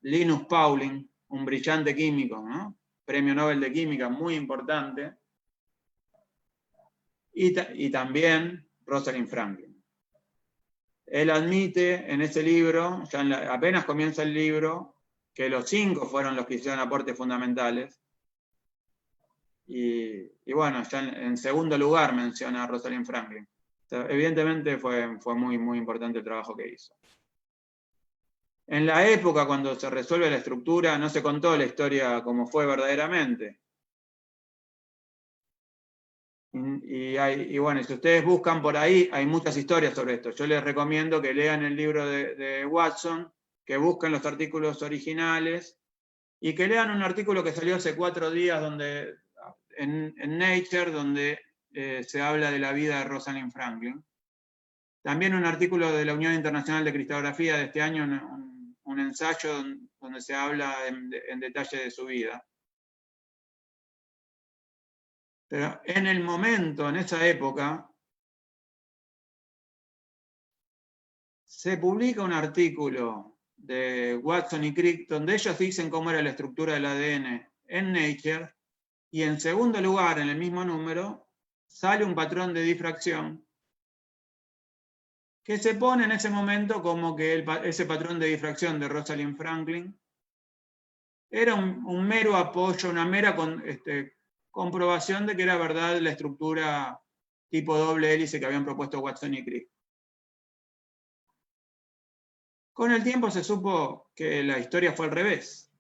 Linus Pauling, un brillante químico, ¿no? Premio Nobel de Química muy importante, y también Rosalind Franklin. Él admite en ese libro, ya apenas comienza el libro, que los 5 fueron los que hicieron aportes fundamentales. Y bueno, ya en segundo lugar menciona a Rosalind Franklin. O sea, evidentemente fue muy, muy importante el trabajo que hizo. En la época, cuando se resuelve la estructura, no se contó la historia como fue verdaderamente. Y bueno, si ustedes buscan por ahí, hay muchas historias sobre esto. Yo les recomiendo que lean el libro de Watson, que busquen los artículos originales, y que lean un artículo que salió hace 4 días en Nature, donde se habla de la vida de Rosalind Franklin. También un artículo de la Unión Internacional de Cristalografía de este año, un ensayo donde se habla en detalle de su vida. Pero en el momento, en esa época, se publica un artículo de Watson y Crick, donde ellos dicen cómo era la estructura del ADN en Nature, Y en segundo lugar, en el mismo número, sale un patrón de difracción que se pone en ese momento como que ese patrón de difracción de Rosalind Franklin era un mero apoyo, una mera comprobación de que era verdad la estructura tipo doble hélice que habían propuesto Watson y Crick. Con el tiempo se supo que la historia fue al revés,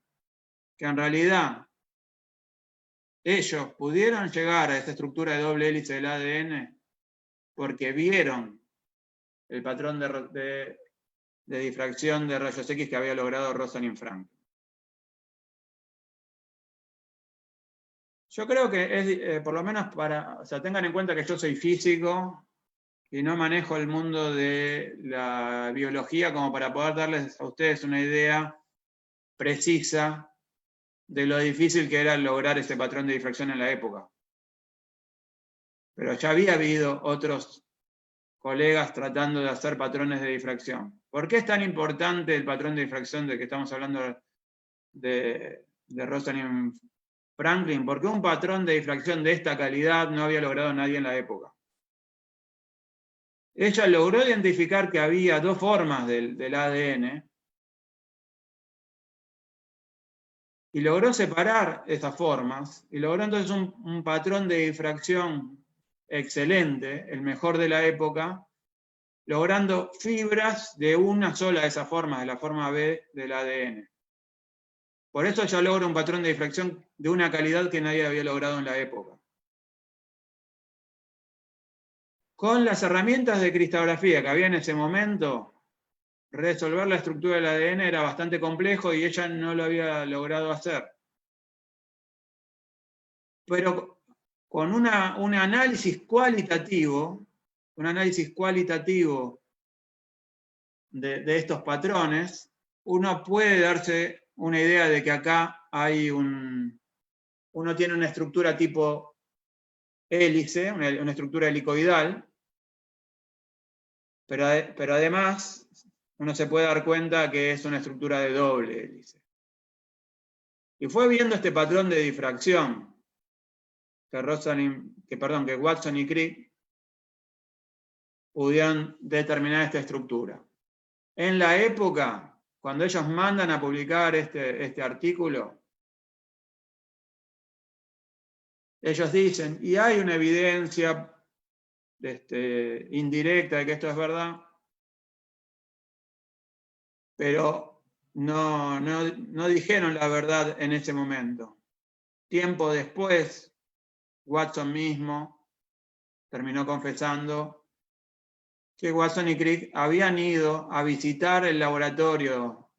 que en realidad ellos pudieron llegar a esta estructura de doble hélice del ADN porque vieron el patrón de difracción de rayos X que había logrado Rosalind Franklin. Yo creo que es, por lo menos o sea, tengan en cuenta que yo soy físico y no manejo el mundo de la biología como para poder darles a ustedes una idea precisa de lo difícil que era lograr ese patrón de difracción en la época. Pero ya había habido otros colegas tratando de hacer patrones de difracción. ¿Por qué es tan importante el patrón de difracción de que estamos hablando de Rosalind Franklin? Porque un patrón de difracción de esta calidad no había logrado nadie en la época. Ella logró identificar que había dos formas del ADN y logró separar esas formas y logró entonces un patrón de difracción excelente, el mejor de la época, logrando fibras de una sola de esas formas, de la forma B del ADN. Por eso ella logra un patrón de difracción de una calidad que nadie había logrado en la época. Con las herramientas de cristalografía que había en ese momento, resolver la estructura del ADN era bastante complejo y ella no lo había logrado hacer. Pero con un análisis cualitativo de estos patrones, uno puede darse una idea de que acá hay uno tiene una estructura tipo hélice, una estructura helicoidal, pero además uno se puede dar cuenta que es una estructura de doble hélice. Y fue viendo este patrón de difracción que Watson y Crick pudieron determinar esta estructura. En la época, cuando ellos mandan a publicar este artículo, ellos dicen, y hay una evidencia indirecta de que esto es verdad, pero no dijeron la verdad en ese momento. Tiempo después, Watson mismo terminó confesando que Watson y Crick habían ido a visitar el laboratorio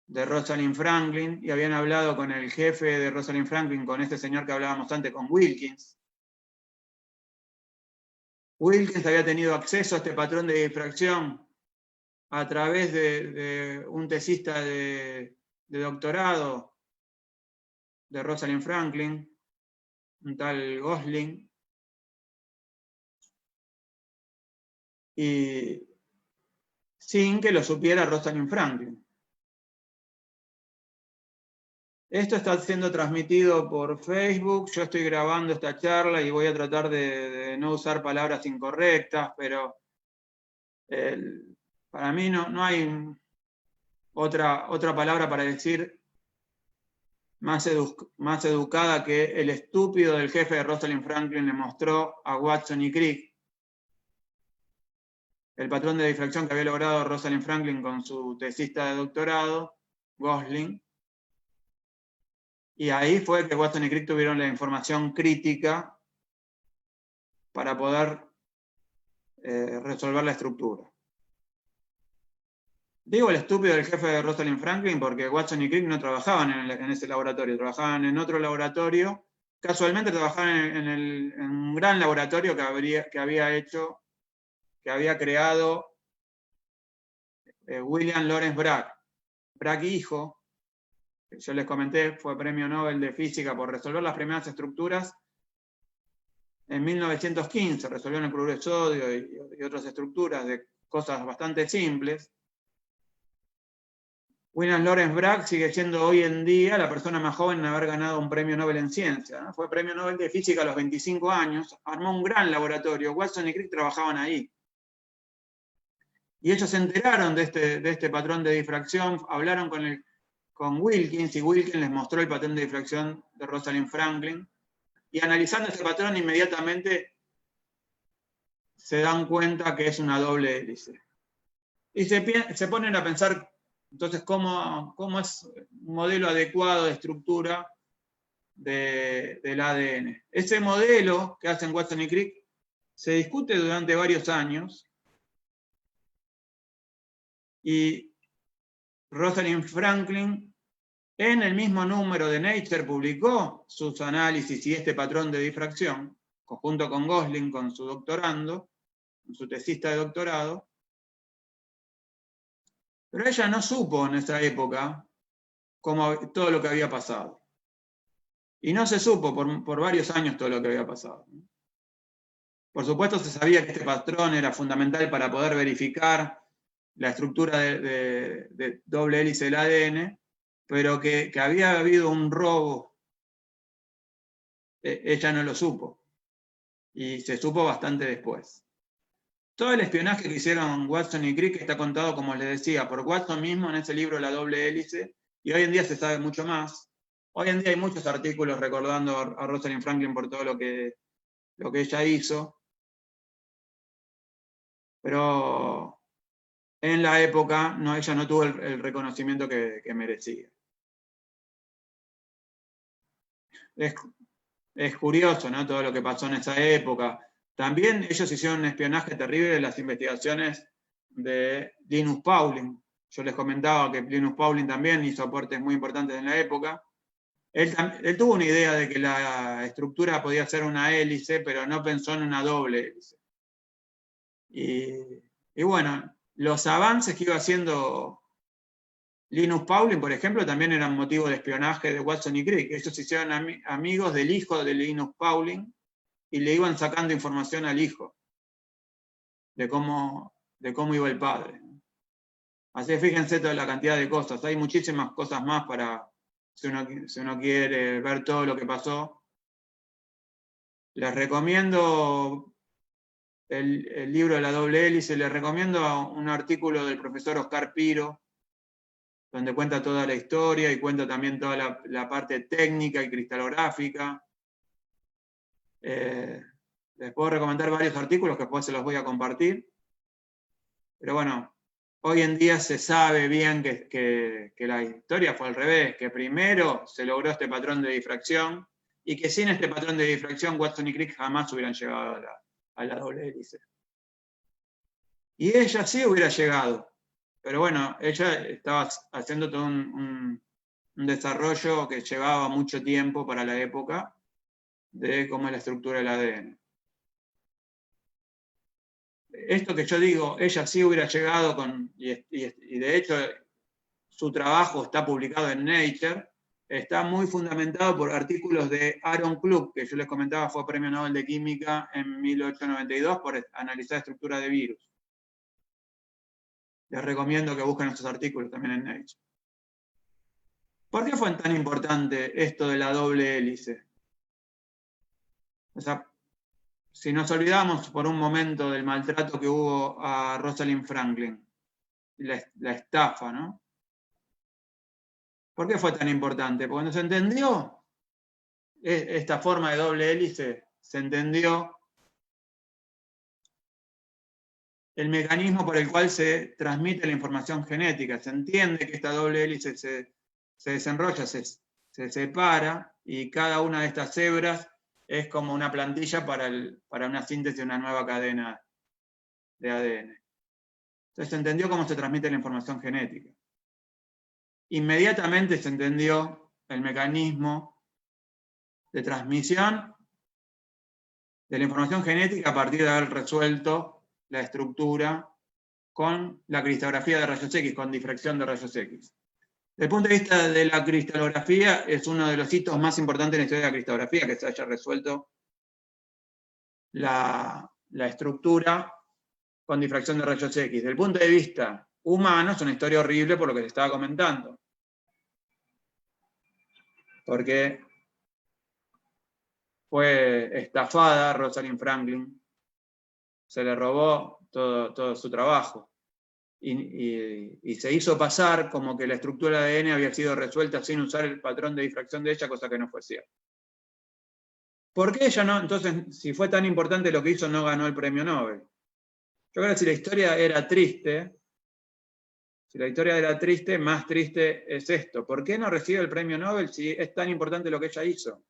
de Rosalind Franklin y habían hablado con el jefe de Rosalind Franklin, con este señor que hablábamos antes, con Wilkins. Wilkins había tenido acceso a este patrón de difracción a través de un tesista de doctorado de Rosalind Franklin, un tal Gosling, y sin que lo supiera Rosalind Franklin. Esto está siendo transmitido por Facebook, yo estoy grabando esta charla y voy a tratar de no usar palabras incorrectas, pero para mí no hay otra palabra para decir más educada que el estúpido del jefe de Rosalind Franklin le mostró a Watson y Crick el patrón de difracción que había logrado Rosalind Franklin con su tesista de doctorado, Gosling, y ahí fue que Watson y Crick tuvieron la información crítica para poder resolver la estructura. Digo el estúpido del jefe de Rosalind Franklin porque Watson y Crick no trabajaban en ese laboratorio, trabajaban en otro laboratorio. Casualmente trabajaban en un gran laboratorio que había creado William Lawrence Bragg. Bragg hijo, que yo les comenté, fue premio Nobel de Física por resolver las primeras estructuras en 1915. Resolvieron el cloruro de sodio y otras estructuras de cosas bastante simples. William Lawrence Bragg sigue siendo hoy en día la persona más joven en haber ganado un premio Nobel en ciencia, ¿no? Fue premio Nobel de Física a los 25 años, armó un gran laboratorio, Watson y Crick trabajaban ahí. Y ellos se enteraron de este patrón de difracción, hablaron con Wilkins, y Wilkins les mostró el patrón de difracción de Rosalind Franklin, y analizando ese patrón inmediatamente se dan cuenta que es una doble hélice. Y se ponen a pensar, entonces, ¿cómo es un modelo adecuado de estructura del ADN? Ese modelo que hacen Watson y Crick se discute durante varios años, y Rosalind Franklin, en el mismo número de Nature, publicó sus análisis y este patrón de difracción, junto con Gosling, con su doctorando, con su tesista de doctorado. Pero ella no supo en esa época todo lo que había pasado. Y no se supo por varios años todo lo que había pasado. Por supuesto se sabía que este patrón era fundamental para poder verificar la estructura de doble hélice del ADN, pero que había habido un robo, ella no lo supo. Y se supo bastante después. Todo el espionaje que hicieron Watson y Crick está contado, como les decía, por Watson mismo en ese libro La doble hélice, y hoy en día se sabe mucho más. Hoy en día hay muchos artículos recordando a Rosalind Franklin por todo lo que ella hizo, pero en la época ella no tuvo el reconocimiento que merecía. Es curioso, ¿no?, todo lo que pasó en esa época. También ellos hicieron un espionaje terrible de las investigaciones de Linus Pauling. Yo les comentaba que Linus Pauling también hizo aportes muy importantes en la época. Él tuvo una idea de que la estructura podía ser una hélice, pero no pensó en una doble hélice. Y bueno, los avances que iba haciendo Linus Pauling, por ejemplo, también eran motivo de espionaje de Watson y Crick. Ellos se hicieron amigos del hijo de Linus Pauling y le iban sacando información al hijo de cómo iba el padre. Así que fíjense toda la cantidad de cosas. Hay muchísimas cosas más para, si uno quiere ver todo lo que pasó. Les recomiendo el libro de la doble hélice, les recomiendo un artículo del profesor Oscar Piro, donde cuenta toda la historia y cuenta también toda la parte técnica y cristalográfica. Les puedo recomendar varios artículos que después se los voy a compartir. Pero bueno, hoy en día se sabe bien que la historia fue al revés, que primero se logró este patrón de difracción, y que sin este patrón de difracción Watson y Crick jamás hubieran llegado a la doble hélice. Y ella sí hubiera llegado, pero bueno, ella estaba haciendo todo un desarrollo que llevaba mucho tiempo para la época de cómo es la estructura del ADN. Esto que yo digo, ella sí hubiera llegado y de hecho su trabajo está publicado en Nature, está muy fundamentado por artículos de Aaron Klug, que yo les comentaba fue premio Nobel de Química en 1892 por analizar estructura de virus. Les recomiendo que busquen estos artículos también en Nature. ¿Por qué fue tan importante esto de la doble hélice? O sea, si nos olvidamos por un momento del maltrato que hubo a Rosalind Franklin, la estafa, ¿no? ¿Por qué fue tan importante? Porque cuando se entendió esta forma de doble hélice, se entendió el mecanismo por el cual se transmite la información genética. Se entiende que esta doble hélice se desenrolla, se separa, y cada una de estas hebras es como una plantilla para una síntesis de una nueva cadena de ADN. Entonces se entendió cómo se transmite la información genética. Inmediatamente se entendió el mecanismo de transmisión de la información genética a partir de haber resuelto la estructura con la cristalografía de rayos X, con difracción de rayos X. Desde el punto de vista de la cristalografía, es uno de los hitos más importantes en la historia de la cristalografía, que se haya resuelto la estructura con difracción de rayos X. Desde el punto de vista humano, es una historia horrible por lo que te estaba comentando. Porque fue estafada Rosalind Franklin, se le robó todo su trabajo. Y se hizo pasar como que la estructura de ADN había sido resuelta sin usar el patrón de difracción de ella, cosa que no fue cierto. ¿Por qué ella no? Entonces, si fue tan importante lo que hizo, no ganó el premio Nobel. Yo creo que si la historia era triste, más triste es esto. ¿Por qué no recibe el premio Nobel si es tan importante lo que ella hizo?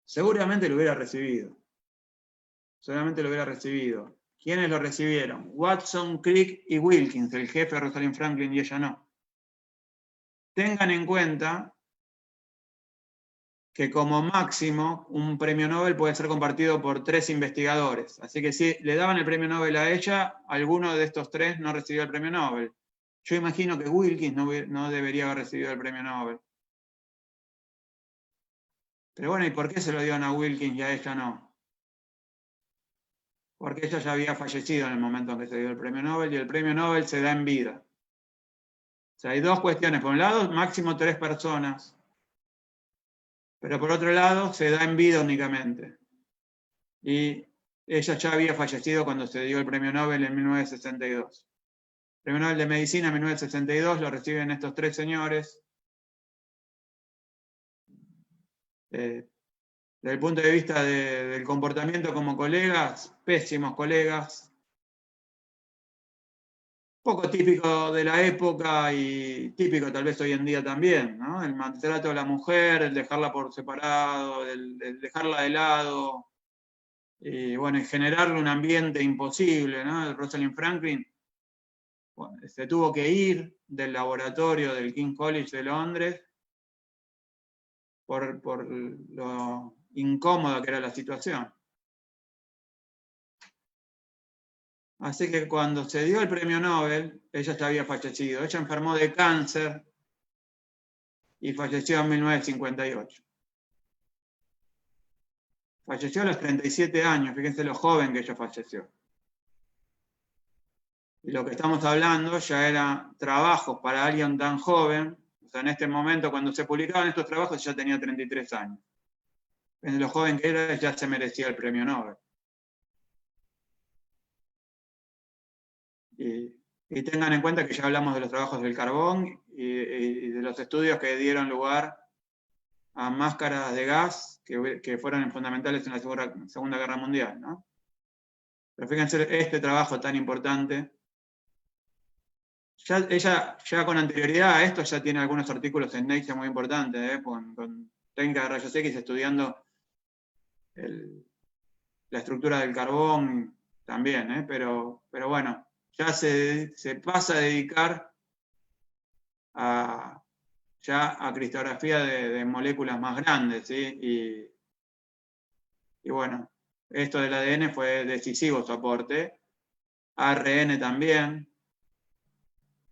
Seguramente lo hubiera recibido. Seguramente lo hubiera recibido. ¿Quiénes lo recibieron? Watson, Crick y Wilkins, el jefe de Rosalind Franklin, y ella no. Tengan en cuenta que como máximo un premio Nobel puede ser compartido por 3 investigadores. Así que si le daban el premio Nobel a ella, alguno de estos 3 no recibió el premio Nobel. Yo imagino que Wilkins no debería haber recibido el premio Nobel. Pero bueno, ¿y por qué se lo dieron a Wilkins y a ella no? Porque ella ya había fallecido en el momento en que se dio el premio Nobel, y el premio Nobel se da en vida. O sea, hay dos cuestiones. Por un lado, máximo 3 personas. Pero por otro lado, se da en vida únicamente. Y ella ya había fallecido cuando se dio el premio Nobel en 1962. El premio Nobel de Medicina en 1962 lo reciben estos 3 señores. Desde el punto de vista del comportamiento como colegas, pésimos colegas. Poco típico de la época y típico tal vez hoy en día también, ¿no? El maltrato a la mujer, el dejarla por separado, el dejarla de lado, y bueno, generarle un ambiente imposible, ¿no? Rosalind Franklin, bueno, se tuvo que ir del laboratorio del King's College de Londres por lo incómoda que era la situación. Así que cuando se dio el premio Nobel, ella ya había fallecido. Ella enfermó de cáncer y falleció en 1958. Falleció a los 37 años, fíjense lo joven que ella falleció. Y lo que estamos hablando ya era trabajos para alguien tan joven. O sea, en este momento, cuando se publicaban estos trabajos, ya tenía 33 años. En lo joven que era, ya se merecía el premio Nobel. Y tengan en cuenta que ya hablamos de los trabajos del carbón y de los estudios que dieron lugar a máscaras de gas que fueron fundamentales en la Segunda Guerra Mundial, ¿no? Pero fíjense este trabajo tan importante. Ella ya con anterioridad a esto ya tiene algunos artículos en Nature muy importantes, con técnicas de rayos X estudiando la estructura del carbón también, pero bueno, ya se pasa a dedicar ya a cristografía de moléculas más grandes, ¿sí? Y bueno, esto del ADN fue decisivo su aporte, ARN también,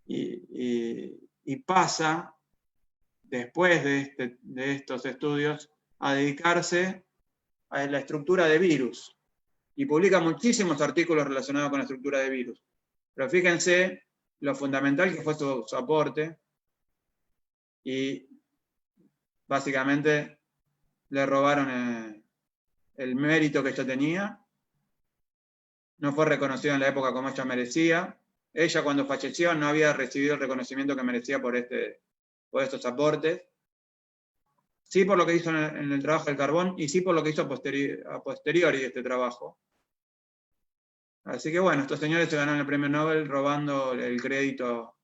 y pasa, después de estos estudios, a dedicarse a la estructura de virus. Y publica muchísimos artículos relacionados con la estructura de virus. Pero fíjense lo fundamental que fue su aporte, y básicamente le robaron el mérito que ella tenía. No fue reconocido en la época como ella merecía. Ella, cuando falleció, no había recibido el reconocimiento que merecía por estos aportes. Sí por lo que hizo en el trabajo del carbón, y sí por lo que hizo a posteriori de este trabajo. Así que bueno, estos señores se ganaron el premio Nobel robando el crédito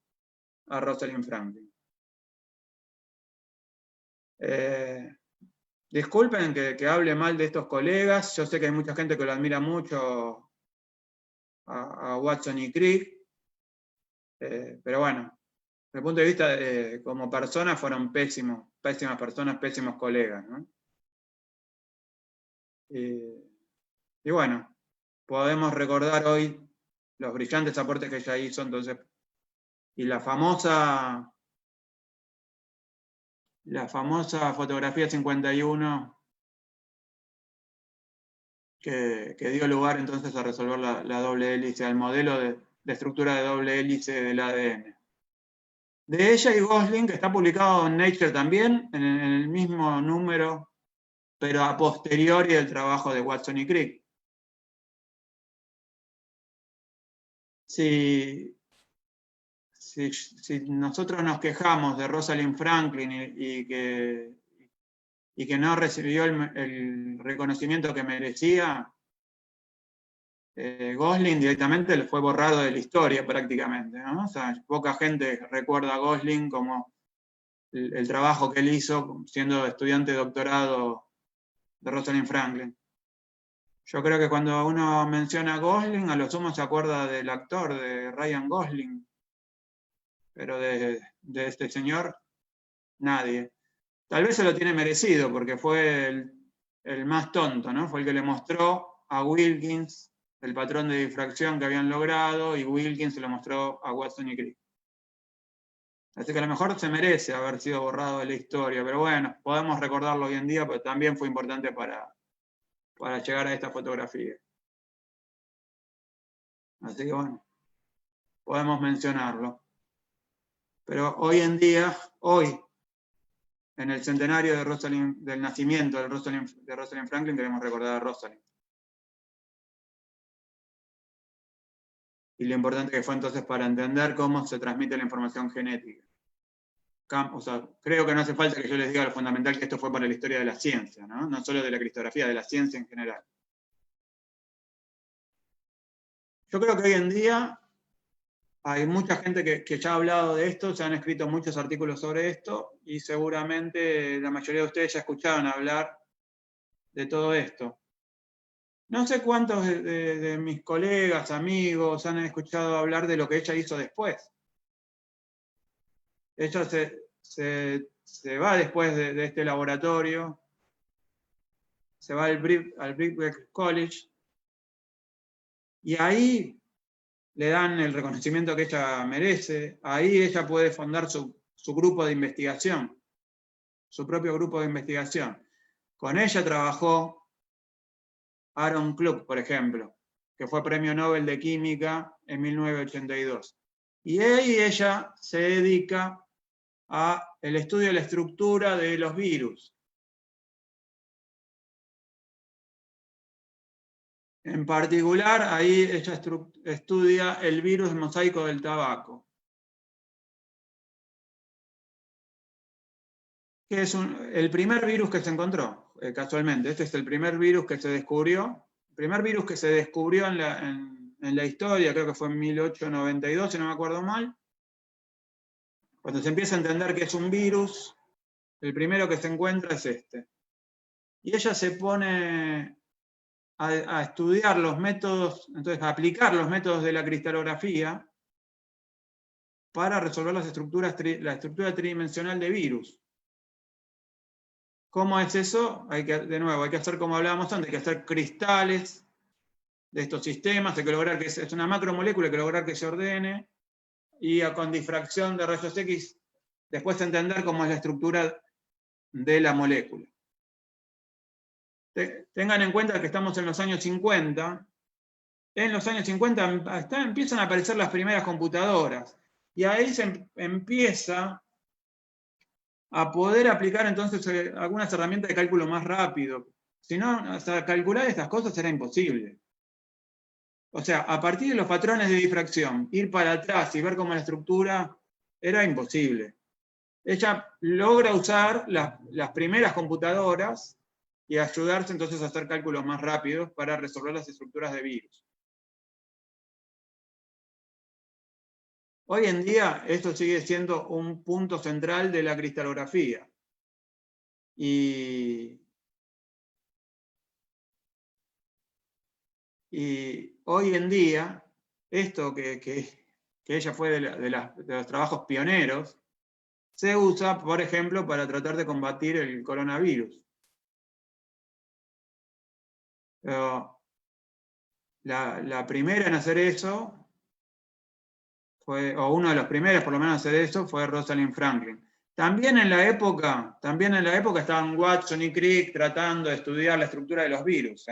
a Rosalind Franklin. Disculpen que hable mal de estos colegas. Yo sé que hay mucha gente que lo admira mucho a Watson y Crick. Pero bueno, desde el punto de vista como personas fueron pésimas personas, pésimos colegas, ¿no? Y bueno, podemos recordar hoy los brillantes aportes que ella hizo, entonces, y la famosa fotografía 51 que dio lugar entonces a resolver la doble hélice, al modelo de estructura de doble hélice del ADN. De ella y Gosling, que está publicado en Nature también, en el mismo número, pero a posteriori del trabajo de Watson y Crick. Si nosotros nos quejamos de Rosalind Franklin y que no recibió el reconocimiento que merecía, Gosling directamente le fue borrado de la historia prácticamente, ¿no? O sea, poca gente recuerda a Gosling como el trabajo que él hizo siendo estudiante de doctorado de Rosalind Franklin. Yo creo que cuando uno menciona a Gosling, a lo sumo se acuerda del actor, de Ryan Gosling, pero de este señor, nadie. Tal vez se lo tiene merecido, porque fue el más tonto, ¿no? Fue el que le mostró a Wilkins el patrón de difracción que habían logrado, y Wilkins se lo mostró a Watson y Crick. Así que a lo mejor se merece haber sido borrado de la historia, pero bueno, podemos recordarlo hoy en día, pero también fue importante para llegar a esta fotografía. Así que bueno, podemos mencionarlo. Pero hoy en día, hoy, en el centenario del nacimiento de Rosalind Franklin, queremos recordar a Rosalind. Y lo importante que fue entonces para entender cómo se transmite la información genética. O sea, creo que no hace falta que yo les diga lo fundamental que esto fue para la historia de la ciencia, ¿no? No solo de la criptografía, de la ciencia en general. Yo creo que hoy en día hay mucha gente que ya ha hablado de esto, se han escrito muchos artículos sobre esto, y seguramente la mayoría de ustedes ya escucharon hablar de todo esto. No sé cuántos de mis colegas, amigos, han escuchado hablar de lo que ella hizo después. Ella se va después de este laboratorio, se va al Birkbeck College, y ahí le dan el reconocimiento que ella merece. Ahí ella puede fundar su grupo de investigación, su propio grupo de investigación. Con ella trabajó Aaron Klug, por ejemplo, que fue premio Nobel de Química en 1982. Y ahí ella se dedica al estudio de la estructura de los virus. En particular, ahí ella estudia el virus mosaico del tabaco, que es el primer virus que se encontró, casualmente. Este es el primer virus que se descubrió. El primer virus que se descubrió en la historia, creo que fue en 1892, si no me acuerdo mal. Cuando se empieza a entender que es un virus, el primero que se encuentra es este. Y ella se pone a estudiar los métodos, entonces a aplicar los métodos de la cristalografía para resolver la estructura tridimensional de virus. ¿Cómo es eso? De nuevo, hay que hacer como hablábamos antes, hay que hacer cristales de estos sistemas, hay que lograr que es una macromolécula, hay que lograr que se ordene, y con difracción de rayos X, después entender cómo es la estructura de la molécula. Tengan en cuenta que estamos en los años 50. En los años 50 empiezan a aparecer las primeras computadoras, y ahí se empieza a poder aplicar entonces algunas herramientas de cálculo más rápido. Si no, hasta calcular estas cosas era imposible. O sea, a partir de los patrones de difracción, ir para atrás y ver cómo la estructura era imposible. Ella logra usar las primeras computadoras y ayudarse entonces a hacer cálculos más rápidos para resolver las estructuras de virus. Hoy en día esto sigue siendo un punto central de la cristalografía. Y hoy en día, esto que ella fue de los trabajos pioneros, se usa, por ejemplo, para tratar de combatir el coronavirus. Pero la primera en hacer eso, o uno de los primeros por lo menos en hacer eso, fue Rosalind Franklin. También en la época estaban Watson y Crick tratando de estudiar la estructura de los virus.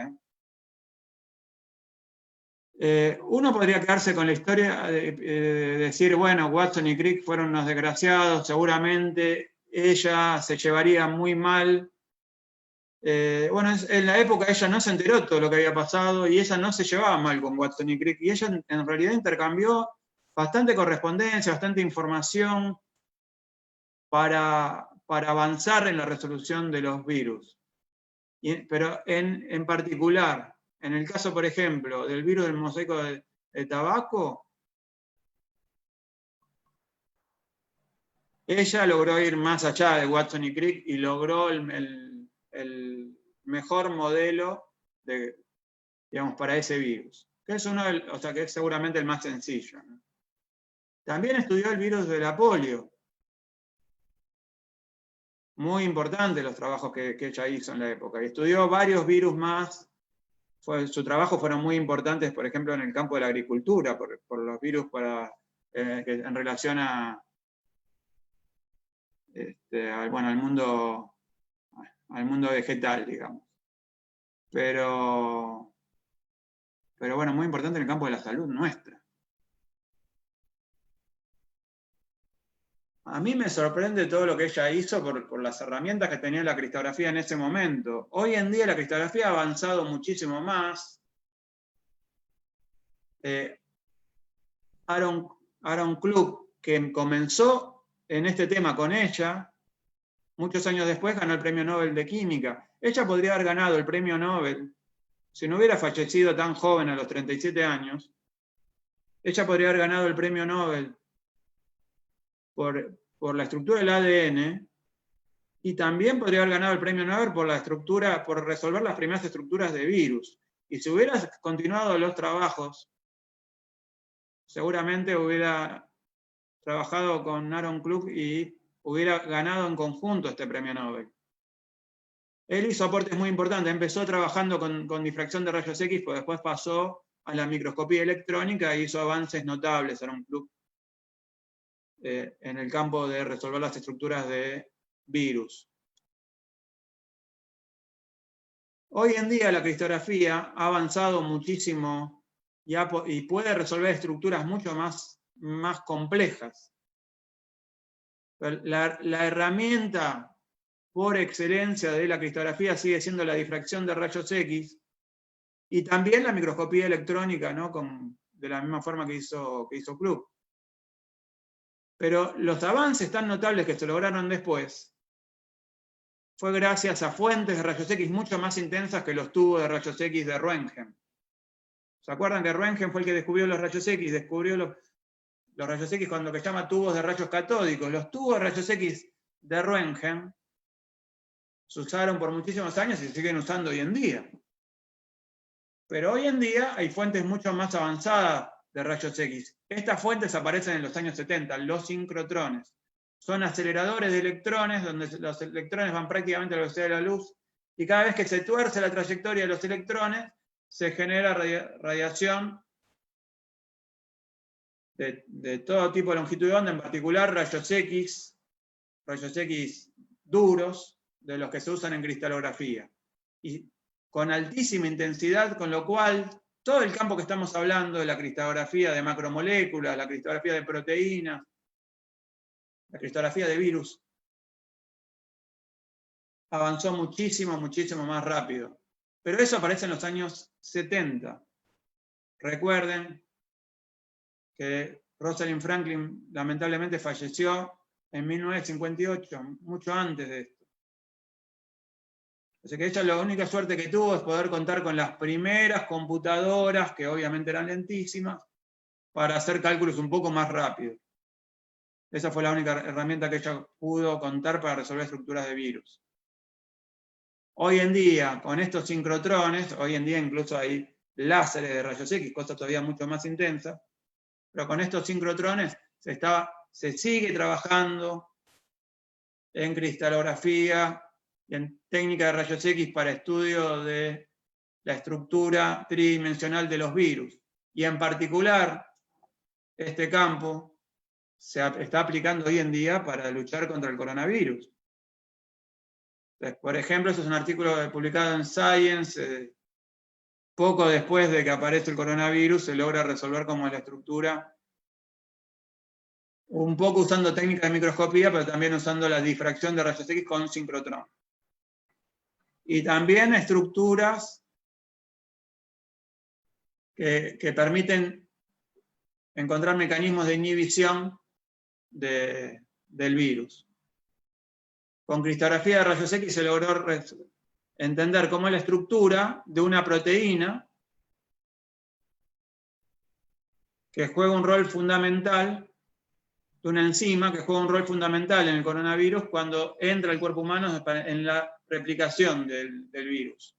Uno podría quedarse con la historia de decir, bueno, Watson y Crick fueron unos desgraciados, seguramente ella se llevaría muy mal. Bueno, en la época ella no se enteró de todo lo que había pasado y ella no se llevaba mal con Watson y Crick, y ella en realidad intercambió bastante correspondencia, bastante información para avanzar en la resolución de los virus. Pero en particular, en el caso, por ejemplo, del virus del mosaico de tabaco, ella logró ir más allá de Watson y Crick y logró el mejor modelo digamos, para ese virus, que es que es seguramente el más sencillo, ¿no? También estudió el virus de la polio. Muy importante los trabajos que ella hizo en la época. Y estudió varios virus más. Su trabajo fueron muy importantes, por ejemplo, en el campo de la agricultura, por los virus en relación al mundo vegetal, digamos. Pero bueno, muy importante en el campo de la salud nuestra. A mí me sorprende todo lo que ella hizo por las herramientas que tenía la cristalografía en ese momento. Hoy en día la cristalografía ha avanzado muchísimo más. Aaron Klug, que comenzó en este tema con ella, muchos años después ganó el premio Nobel de Química. Ella podría haber ganado el premio Nobel si no hubiera fallecido tan joven a los 37 años. Ella podría haber ganado el premio Nobel por la estructura del ADN, y también podría haber ganado el premio Nobel por resolver las primeras estructuras de virus. Y si hubiera continuado los trabajos, seguramente hubiera trabajado con Aaron Klug y hubiera ganado en conjunto este premio Nobel. Él hizo aportes muy importantes. Empezó trabajando con difracción de rayos X, pero después pasó a la microscopía electrónica e hizo avances notables, Aaron Klug, en el campo de resolver las estructuras de virus. Hoy en día la cristalografía ha avanzado muchísimo y puede resolver estructuras mucho más complejas. La herramienta por excelencia de la cristalografía sigue siendo la difracción de rayos X y también la microscopía electrónica, ¿no? De la misma forma que hizo Klug. Pero los avances tan notables que se lograron después fue gracias a fuentes de rayos X mucho más intensas que los tubos de rayos X de Röntgen. ¿Se acuerdan que Röntgen fue el que descubrió los rayos X? Descubrió los rayos X con lo que se llama tubos de rayos catódicos. Los tubos de rayos X de Röntgen se usaron por muchísimos años y se siguen usando hoy en día. Pero hoy en día hay fuentes mucho más avanzadas de rayos X. Estas fuentes aparecen en los años 70, los sincrotrones. Son aceleradores de electrones, donde los electrones van prácticamente a la velocidad de la luz, y cada vez que se tuerce la trayectoria de los electrones, se genera radiación de todo tipo de longitud de onda, en particular rayos X duros, de los que se usan en cristalografía. Y con altísima intensidad, con lo cual todo el campo que estamos hablando de la cristalografía de macromoléculas, la cristalografía de proteínas, la cristalografía de virus, avanzó muchísimo más rápido. Pero eso aparece en los años 70. Recuerden que Rosalind Franklin lamentablemente falleció en 1958, mucho antes de esto. Así que ella la única suerte que tuvo es poder contar con las primeras computadoras, que obviamente eran lentísimas, para hacer cálculos un poco más rápidos. Esa fue la única herramienta que ella pudo contar para resolver estructuras de virus. Hoy en día, con estos sincrotrones, hoy en día incluso hay láseres de rayos X, cosa todavía mucho más intensa, pero con estos sincrotrones se sigue trabajando en cristalografía y en técnica de rayos X para estudio de la estructura tridimensional de los virus. Y en particular, este campo se está aplicando hoy en día para luchar contra el coronavirus. Entonces, por ejemplo, este es un artículo publicado en Science poco después de que aparece el coronavirus, se logra resolver cómo es la estructura, un poco usando técnicas de microscopía, pero también usando la difracción de rayos X con sincrotrón. Y también estructuras que permiten encontrar mecanismos de inhibición del virus. Con cristalografía de rayos X se logró entender cómo es la estructura de una proteína que juega un rol fundamental, de una enzima que juega un rol fundamental en el coronavirus cuando entra al cuerpo humano en la replicación del virus.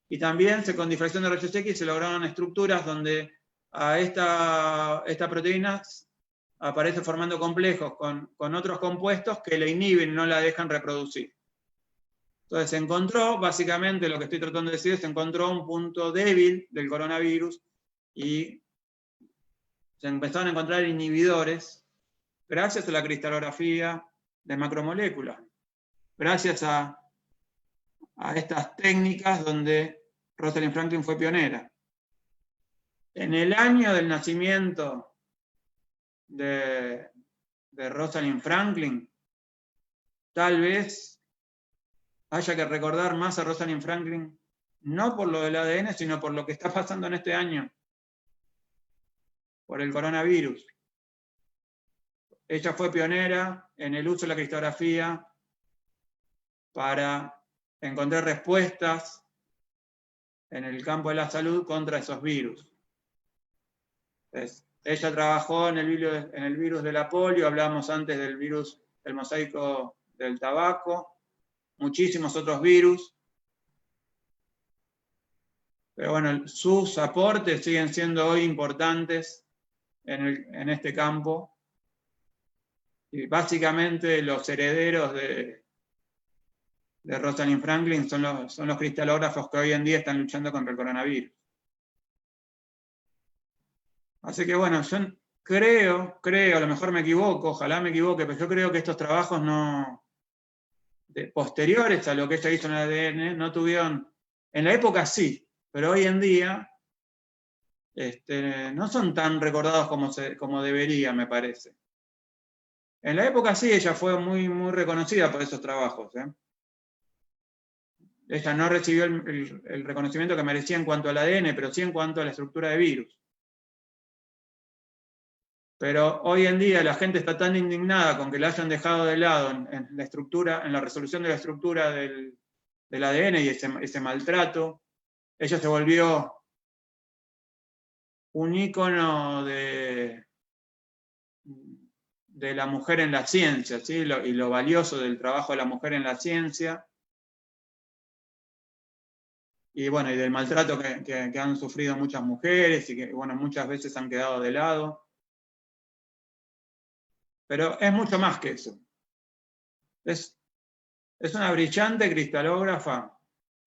Y también con difracción de rayos X se lograron estructuras donde a esta proteína aparece formando complejos con otros compuestos que la inhiben y no la dejan reproducir. Entonces se encontró, básicamente lo que estoy tratando de decir, se encontró un punto débil del coronavirus y se empezaron a encontrar inhibidores gracias a la cristalografía de macromoléculas, gracias a estas técnicas donde Rosalind Franklin fue pionera. En el año del nacimiento de Rosalind Franklin, tal vez haya que recordar más a Rosalind Franklin, no por lo del ADN, sino por lo que está pasando en este año, por el coronavirus. Ella fue pionera en el uso de la cristalografía para encontrar respuestas en el campo de la salud contra esos virus. Entonces, ella trabajó en el virus de la polio, hablábamos antes del virus, el mosaico del tabaco, muchísimos otros virus. Pero bueno, sus aportes siguen siendo hoy importantes en este campo. Y básicamente los herederos de Rosalind Franklin son los cristalógrafos que hoy en día están luchando contra el coronavirus. Así que bueno, yo creo, a lo mejor me equivoco, ojalá me equivoque, pero yo creo que estos trabajos posteriores a lo que ella hizo en el ADN no tuvieron, en la época sí, pero hoy en día no son tan recordados como debería, me parece. En la época sí, ella fue muy, muy reconocida por esos trabajos. Ella no recibió el reconocimiento que merecía en cuanto al ADN, pero sí en cuanto a la estructura de virus. Pero hoy en día la gente está tan indignada con que la hayan dejado de lado en la estructura, en la resolución de la estructura del ADN y ese maltrato. Ella se volvió un ícono de la mujer en la ciencia, ¿sí? Y lo valioso del trabajo de la mujer en la ciencia. Y bueno, y del maltrato que han sufrido muchas mujeres y que bueno, muchas veces han quedado de lado. Pero es mucho más que eso. Es una brillante cristalógrafa,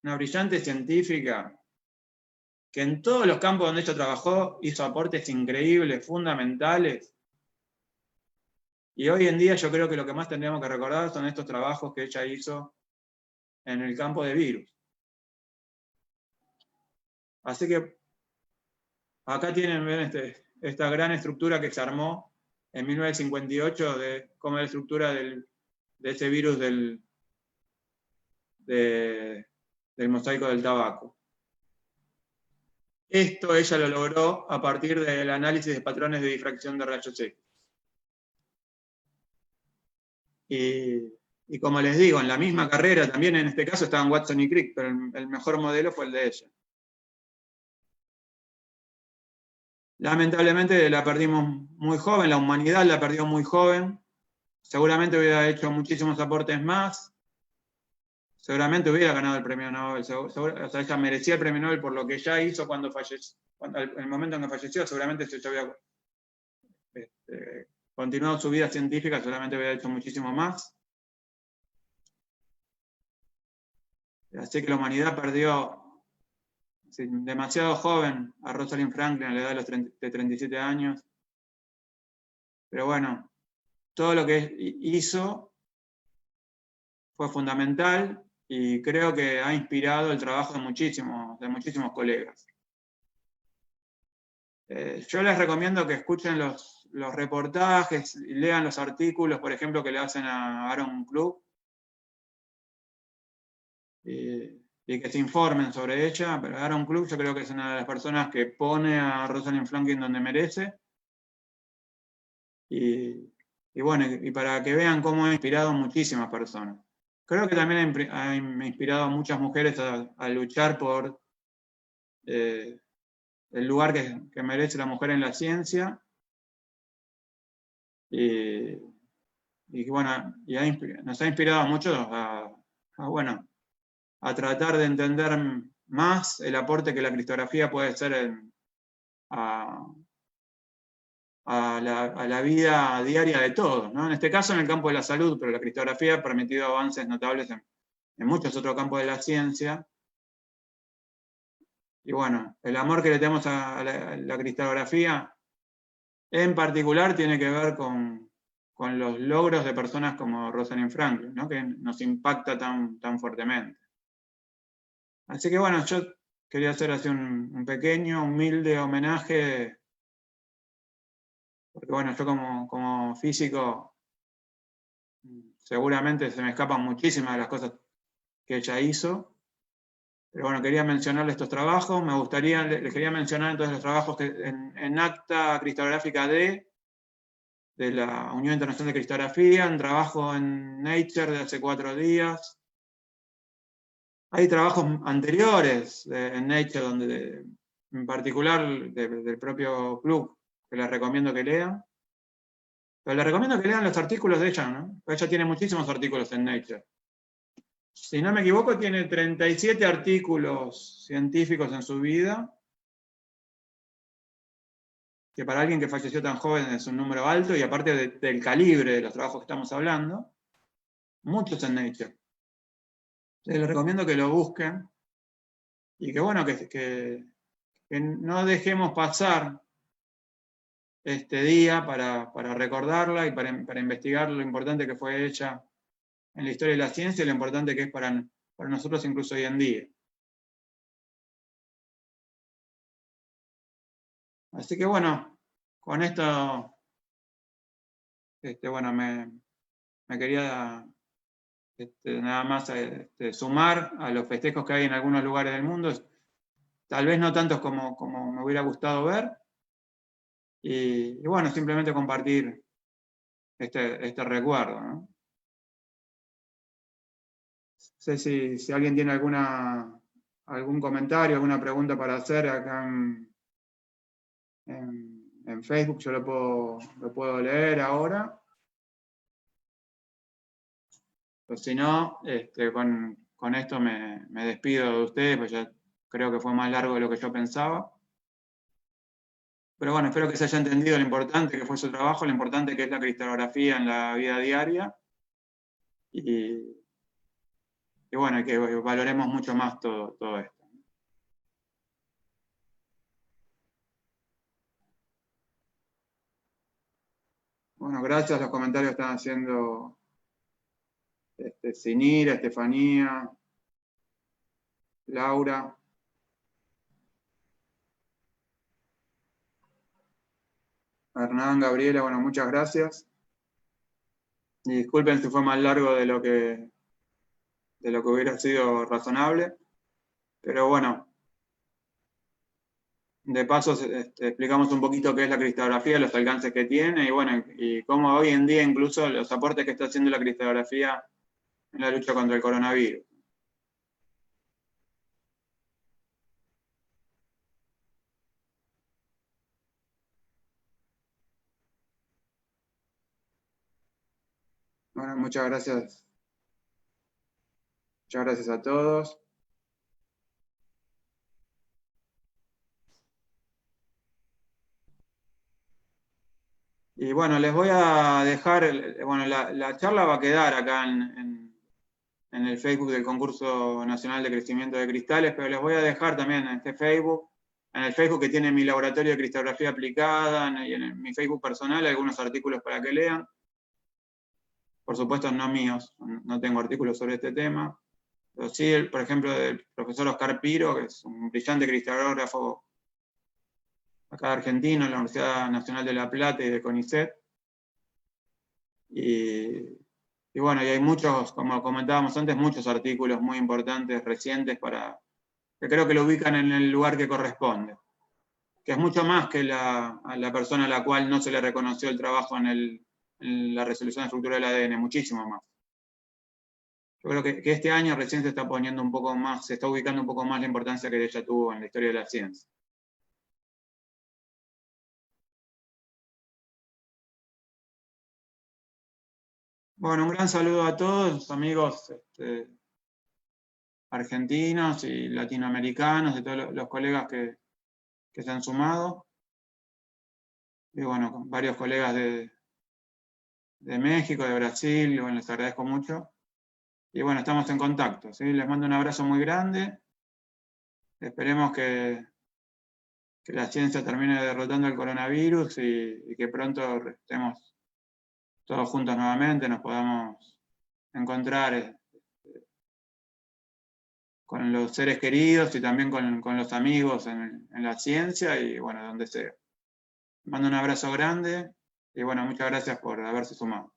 una brillante científica, que en todos los campos donde ella trabajó hizo aportes increíbles, fundamentales. Y hoy en día yo creo que lo que más tendríamos que recordar son estos trabajos que ella hizo en el campo de virus. Así que acá tienen, ven, esta gran estructura que se armó en 1958 de cómo es la estructura de ese virus del mosaico del tabaco. Esto ella lo logró a partir del análisis de patrones de difracción de rayos X. Y como les digo, en la misma carrera, también en este caso estaban Watson y Crick, pero el mejor modelo fue el de ella. Lamentablemente la perdimos muy joven, la humanidad la perdió muy joven. Seguramente hubiera hecho muchísimos aportes más. Seguramente hubiera ganado el premio Nobel. O sea, ella merecía el premio Nobel por lo que ella hizo cuando falleció. En el momento en que falleció, seguramente si ella hubiera continuado su vida científica, seguramente hubiera hecho muchísimo más. Así que la humanidad perdió demasiado joven a Rosalind Franklin a la edad de 37 años. Pero bueno, todo lo que hizo fue fundamental y creo que ha inspirado el trabajo de muchísimos colegas. Yo les recomiendo que escuchen los reportajes y lean los artículos, por ejemplo, que le hacen a Aaron Klug, y que se informen sobre ella, pero Aaron Klug yo creo que es una de las personas que pone a Rosalind Franklin donde merece, y bueno, y para que vean cómo ha inspirado a muchísimas personas. Creo que también ha inspirado a muchas mujeres a luchar por el lugar que merece la mujer en la ciencia, y bueno, nos ha inspirado a muchos bueno, a tratar de entender más el aporte que la cristografía puede hacer a la vida diaria de todos, ¿no? En este caso en el campo de la salud, pero la cristografía ha permitido avances notables en muchos otros campos de la ciencia. Y bueno, el amor que le tenemos a la cristografía, en particular, tiene que ver con los logros de personas como Rosalind Franklin, ¿no? Que nos impacta tan fuertemente. Así que bueno, yo quería hacer así un pequeño, humilde homenaje, porque bueno, yo como físico seguramente se me escapan muchísimas de las cosas que ella hizo, pero bueno, quería mencionarle estos trabajos. Les quería mencionar entonces los trabajos que en Acta Cristográfica D, de la Unión Internacional de Cristografía, un trabajo en Nature de hace 4 días. Hay trabajos anteriores en Nature, donde, en particular del propio Klug, que les recomiendo que lean. Pero les recomiendo que lean los artículos de ella, ¿no? Ella tiene muchísimos artículos en Nature. Si no me equivoco, tiene 37 artículos científicos en su vida, que para alguien que falleció tan joven es un número alto, y aparte del calibre de los trabajos que estamos hablando, muchos en Nature. Les recomiendo que lo busquen, y que bueno, que no dejemos pasar este día para recordarla y para investigar lo importante que fue ella en la historia de la ciencia y lo importante que es para nosotros incluso hoy en día. Así que bueno, con esto, bueno, me quería nada más sumar a los festejos que hay en algunos lugares del mundo, tal vez no tantos como me hubiera gustado ver, y bueno, simplemente compartir este recuerdo, ¿no? No sé si alguien tiene algún comentario, alguna pregunta para hacer acá en Facebook, yo lo puedo leer ahora. Pues si no, con esto me despido de ustedes, pues ya creo que fue más largo de lo que yo pensaba. Pero bueno, espero que se haya entendido lo importante que fue su trabajo, lo importante que es la cristalografía en la vida diaria, y bueno, que valoremos mucho más todo esto. Bueno, gracias, los comentarios están haciendo Sinira, Estefanía, Laura. Hernán, Gabriela, bueno, muchas gracias. Y disculpen si fue más largo de lo que hubiera sido razonable, pero bueno, de paso explicamos un poquito qué es la cristalografía, los alcances que tiene, y bueno, y cómo hoy en día incluso los aportes que está haciendo la cristalografía en la lucha contra el coronavirus. Bueno, muchas gracias. Muchas gracias a todos. Y bueno, les voy a dejar, bueno, la charla va a quedar acá en el Facebook del Concurso Nacional de Crecimiento de Cristales, pero les voy a dejar también en este Facebook, en el Facebook que tiene mi laboratorio de cristalografía aplicada, y en mi Facebook personal, algunos artículos para que lean. Por supuesto, no míos, no tengo artículos sobre este tema. Pero sí, por ejemplo, del profesor Oscar Piro, que es un brillante cristalógrafo acá de Argentina, en la Universidad Nacional de La Plata y de CONICET. Y bueno, y hay muchos, como comentábamos antes, muchos artículos muy importantes, recientes, que creo que lo ubican en el lugar que corresponde, que es mucho más que a la persona a la cual no se le reconoció el trabajo en la resolución de estructura del ADN, muchísimo más. Yo creo que este año recién se está poniendo un poco más, se está ubicando un poco más la importancia que ella tuvo en la historia de la ciencia. Bueno, un gran saludo a todos, amigos argentinos y latinoamericanos, de todos los colegas que se han sumado. Y bueno, con varios colegas de México, de Brasil, bueno, les agradezco mucho. Y bueno, estamos en contacto, ¿sí? Les mando un abrazo muy grande. Esperemos que la ciencia termine derrotando el coronavirus y que pronto estemos todos juntos nuevamente, nos podamos encontrar con los seres queridos y también con los amigos en la ciencia y bueno, donde sea. Mando un abrazo grande y bueno, muchas gracias por haberse sumado.